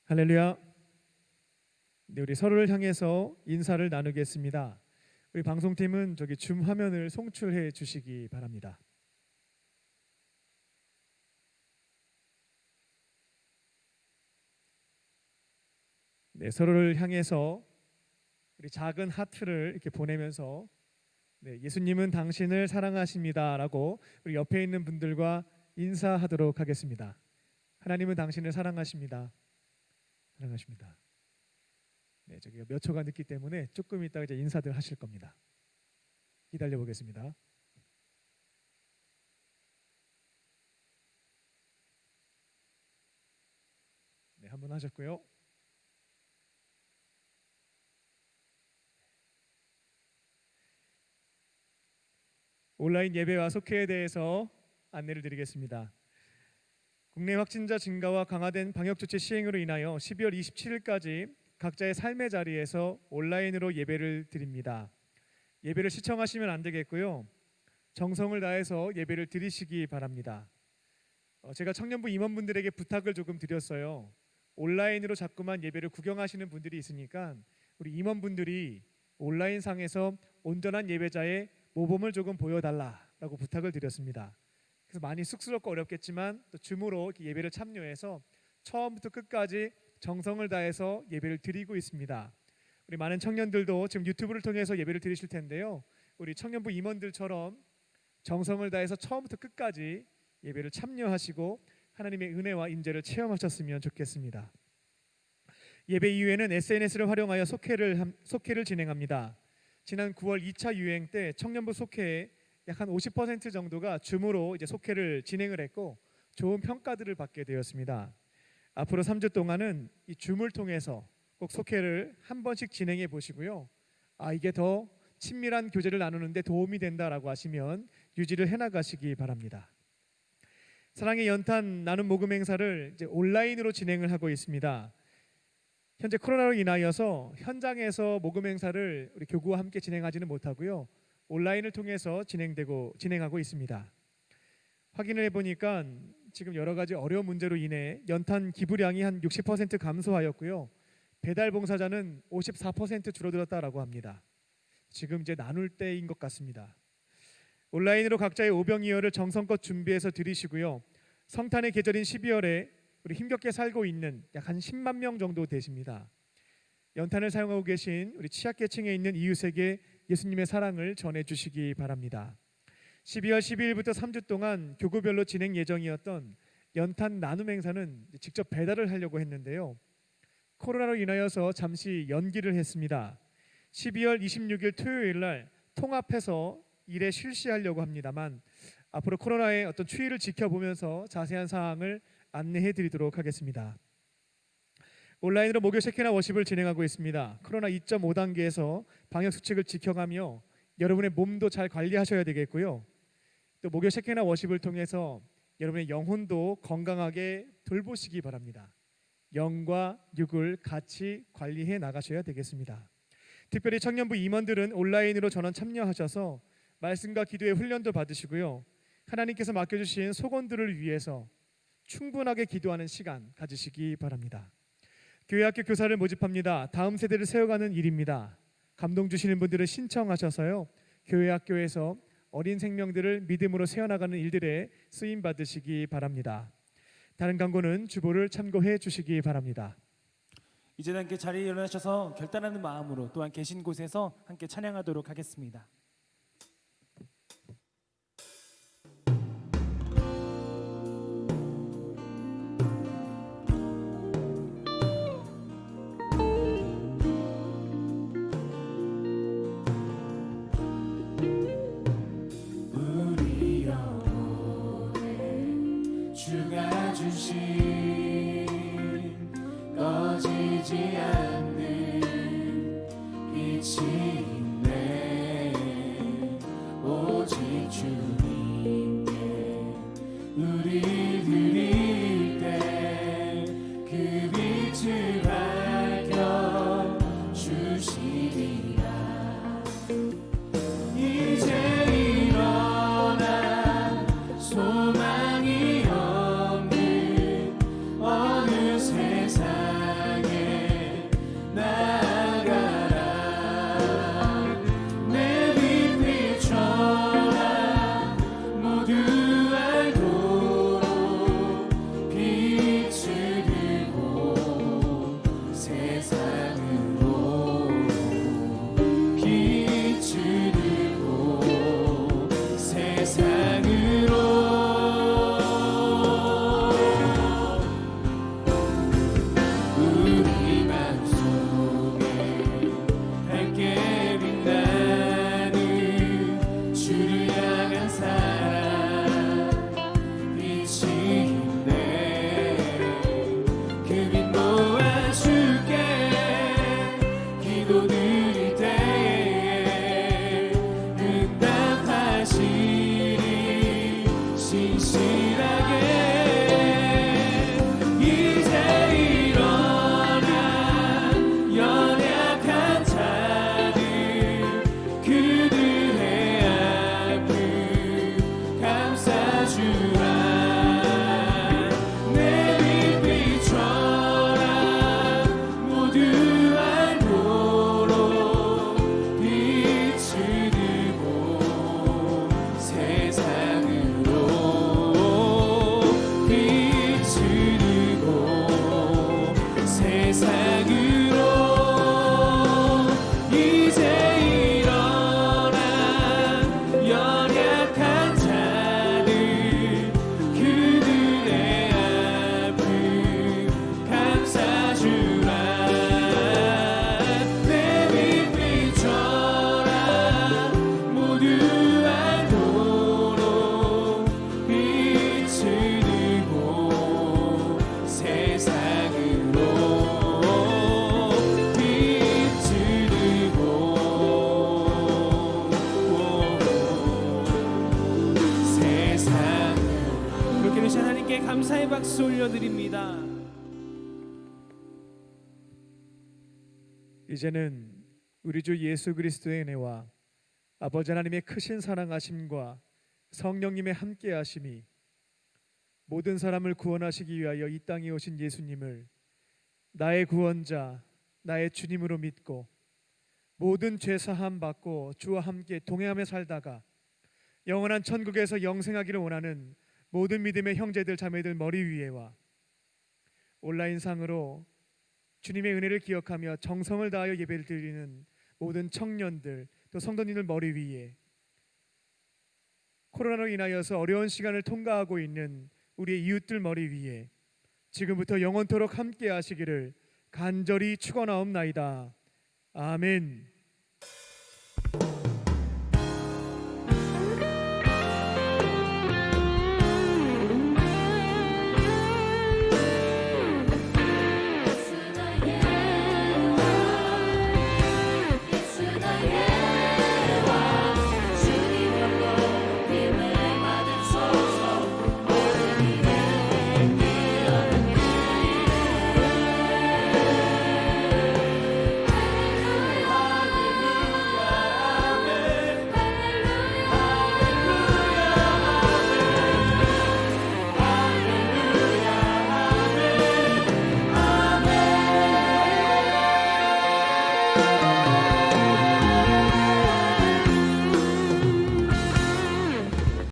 할렐루야. 네, 우리 서로를 향해서 인사를 나누겠습니다. 우리 방송팀은 저기 줌 화면을 송출해 주시기 바랍니다. 네, 서로를 향해서 우리 작은 하트를 이렇게 보내면서 네, 예수님은 당신을 사랑하십니다라고 우리 옆에 있는 분들과 인사하도록 하겠습니다. 하나님은 당신을 사랑하십니다. 사랑하십니다. 네, 저기가 몇 초가 늦기 때문에 조금 이따가 이제 인사들 하실 겁니다. 기다려 보겠습니다. 네, 한 번 하셨고요. 온라인 예배와 속회에 대해서 안내를 드리겠습니다. 국내 확진자 증가와 강화된 방역조치 시행으로 인하여 12월 27일까지 각자의 삶의 자리에서 온라인으로 예배를 드립니다. 예배를 시청하시면 안 되겠고요. 정성을 다해서 예배를 드리시기 바랍니다. 제가 청년부 임원분들에게 부탁을 조금 드렸어요. 온라인으로 자꾸만 예배를 구경하시는 분들이 있으니까 우리 임원분들이 온라인상에서 온전한 예배자의 모범을 조금 보여달라라고 부탁을 드렸습니다. 그래서 많이 쑥스럽고 어렵겠지만 또 줌으로 이렇게 예배를 참여해서 처음부터 끝까지 정성을 다해서 예배를 드리고 있습니다. 우리 많은 청년들도 지금 유튜브를 통해서 예배를 드리실 텐데요. 우리 청년부 임원들처럼 정성을 다해서 처음부터 끝까지 예배를 참여하시고 하나님의 은혜와 인재를 체험하셨으면 좋겠습니다. 예배 이후에는 SNS를 활용하여 속회를 진행합니다. 지난 9월 2차 유행 때 청년부 속회에 약 한 50% 정도가 줌으로 이제 속회를 진행을 했고 좋은 평가들을 받게 되었습니다. 앞으로 3주 동안은 이 줌을 통해서 꼭 속회를 한 번씩 진행해 보시고요. 이게 더 친밀한 교제를 나누는데 도움이 된다라고 하시면 유지를 해나가시기 바랍니다. 사랑의 연탄 나눔 모금 행사를 이제 온라인으로 진행을 하고 있습니다. 현재 코로나로 인하여서 현장에서 모금 행사를 우리 교구와 함께 진행하지는 못하고요. 온라인을 통해서 진행하고 있습니다. 확인을 해보니까 지금 여러 가지 어려운 문제로 인해 연탄 기부량이 한 60% 감소하였고요. 배달 봉사자는 54% 줄어들었다라고 합니다. 지금 이제 나눌 때인 것 같습니다. 온라인으로 각자의 오병이어를 정성껏 준비해서 드리시고요. 성탄의 계절인 12월에 우리 힘겹게 살고 있는 약 한 10만 명 정도 되십니다. 연탄을 사용하고 계신 우리 취약계층에 있는 이웃에게 예수님의 사랑을 전해 주시기 바랍니다. 12월 12일부터 3주 동안 교구별로 진행 예정이었던 연탄 나눔 행사는 직접 배달을 하려고 했는데요. 코로나로 인하여서 잠시 연기를 했습니다. 12월 26일 토요일 날 통합해서 일에 실시하려고 합니다만 앞으로 코로나의 어떤 추이를 지켜보면서 자세한 사항을 안내해 드리도록 하겠습니다. 온라인으로 목요 셰키나 워십을 진행하고 있습니다. 코로나 2.5단계에서 방역 수칙을 지켜가며 여러분의 몸도 잘 관리하셔야 되겠고요. 또 목요 셰키나 워십을 통해서 여러분의 영혼도 건강하게 돌보시기 바랍니다. 영과 육을 같이 관리해 나가셔야 되겠습니다. 특별히 청년부 임원들은 온라인으로 전원 참여하셔서 말씀과 기도의 훈련도 받으시고요. 하나님께서 맡겨주신 소건들을 위해서 충분하게 기도하는 시간 가지시기 바랍니다. 교회학교 교사를 모집합니다. 다음 세대를 세워가는 일입니다. 감동 주시는 분들은 신청하셔서요. 교회학교에서 어린 생명들을 믿음으로 세워나가는 일들에 쓰임 받으시기 바랍니다. 다른 광고는 주보를 참고해 주시기 바랍니다. 이제 함께 자리에 일어나셔서 결단하는 마음으로 또한 계신 곳에서 함께 찬양하도록 하겠습니다. 우리 영혼에 주가 주신 꺼지지 않는 빛이 있네. 오직 주님께 우리 드릴 때 그 빛을 밝혀 주시리라. 이제 일어나 소망이 없는 어느 세상에 나아가라. 내 빛 비춰라. 모두 알도록 빛을 들고 세상으로 빛을 들고 세상으로 우리 맘속에 밝게 빛나는 주를 향한 사랑 빛이 있네. 그 빛 모아줄게. 기도 드릴 때에 응답하시리 신실하게. 이제 일어나 연약한 자들 그들의 아픔 감싸주라. 내 빛 비춰라. 모두 알도록 빛을 들고 세상으로 빛을 들고 세상으로. 이제 일어나 연약한 자들 그들의 아픔 감싸주라. 내 빛 비춰라. 모두 알도록 빛을 들고 세상으로 빛을 들고 세상으로. 그렇게 되신 하나님께 감사의 박수 올려드립니다. 이제는 우리 주 예수 그리스도의 은혜와 아버지 하나님의 크신 사랑하심과 성령님의 함께하심이 모든 사람을 구원하시기 위하여 이 땅에 오신 예수님을 나의 구원자, 나의 주님으로 믿고 모든 죄 사함 받고 주와 함께 동행하며 살다가 영원한 천국에서 영생하기를 원하는 모든 믿음의 형제들 자매들 머리 위에와 온라인상으로 주님의 은혜를 기억하며 정성을 다하여 예배를 드리는 모든 청년들, 또 성도님들 머리 위에 코로나로 인하여서 어려운 시간을 통과하고 있는 우리의 이웃들 머리 위에 지금부터 영원토록 함께 하시기를 간절히 축원하옵나이다. 아멘.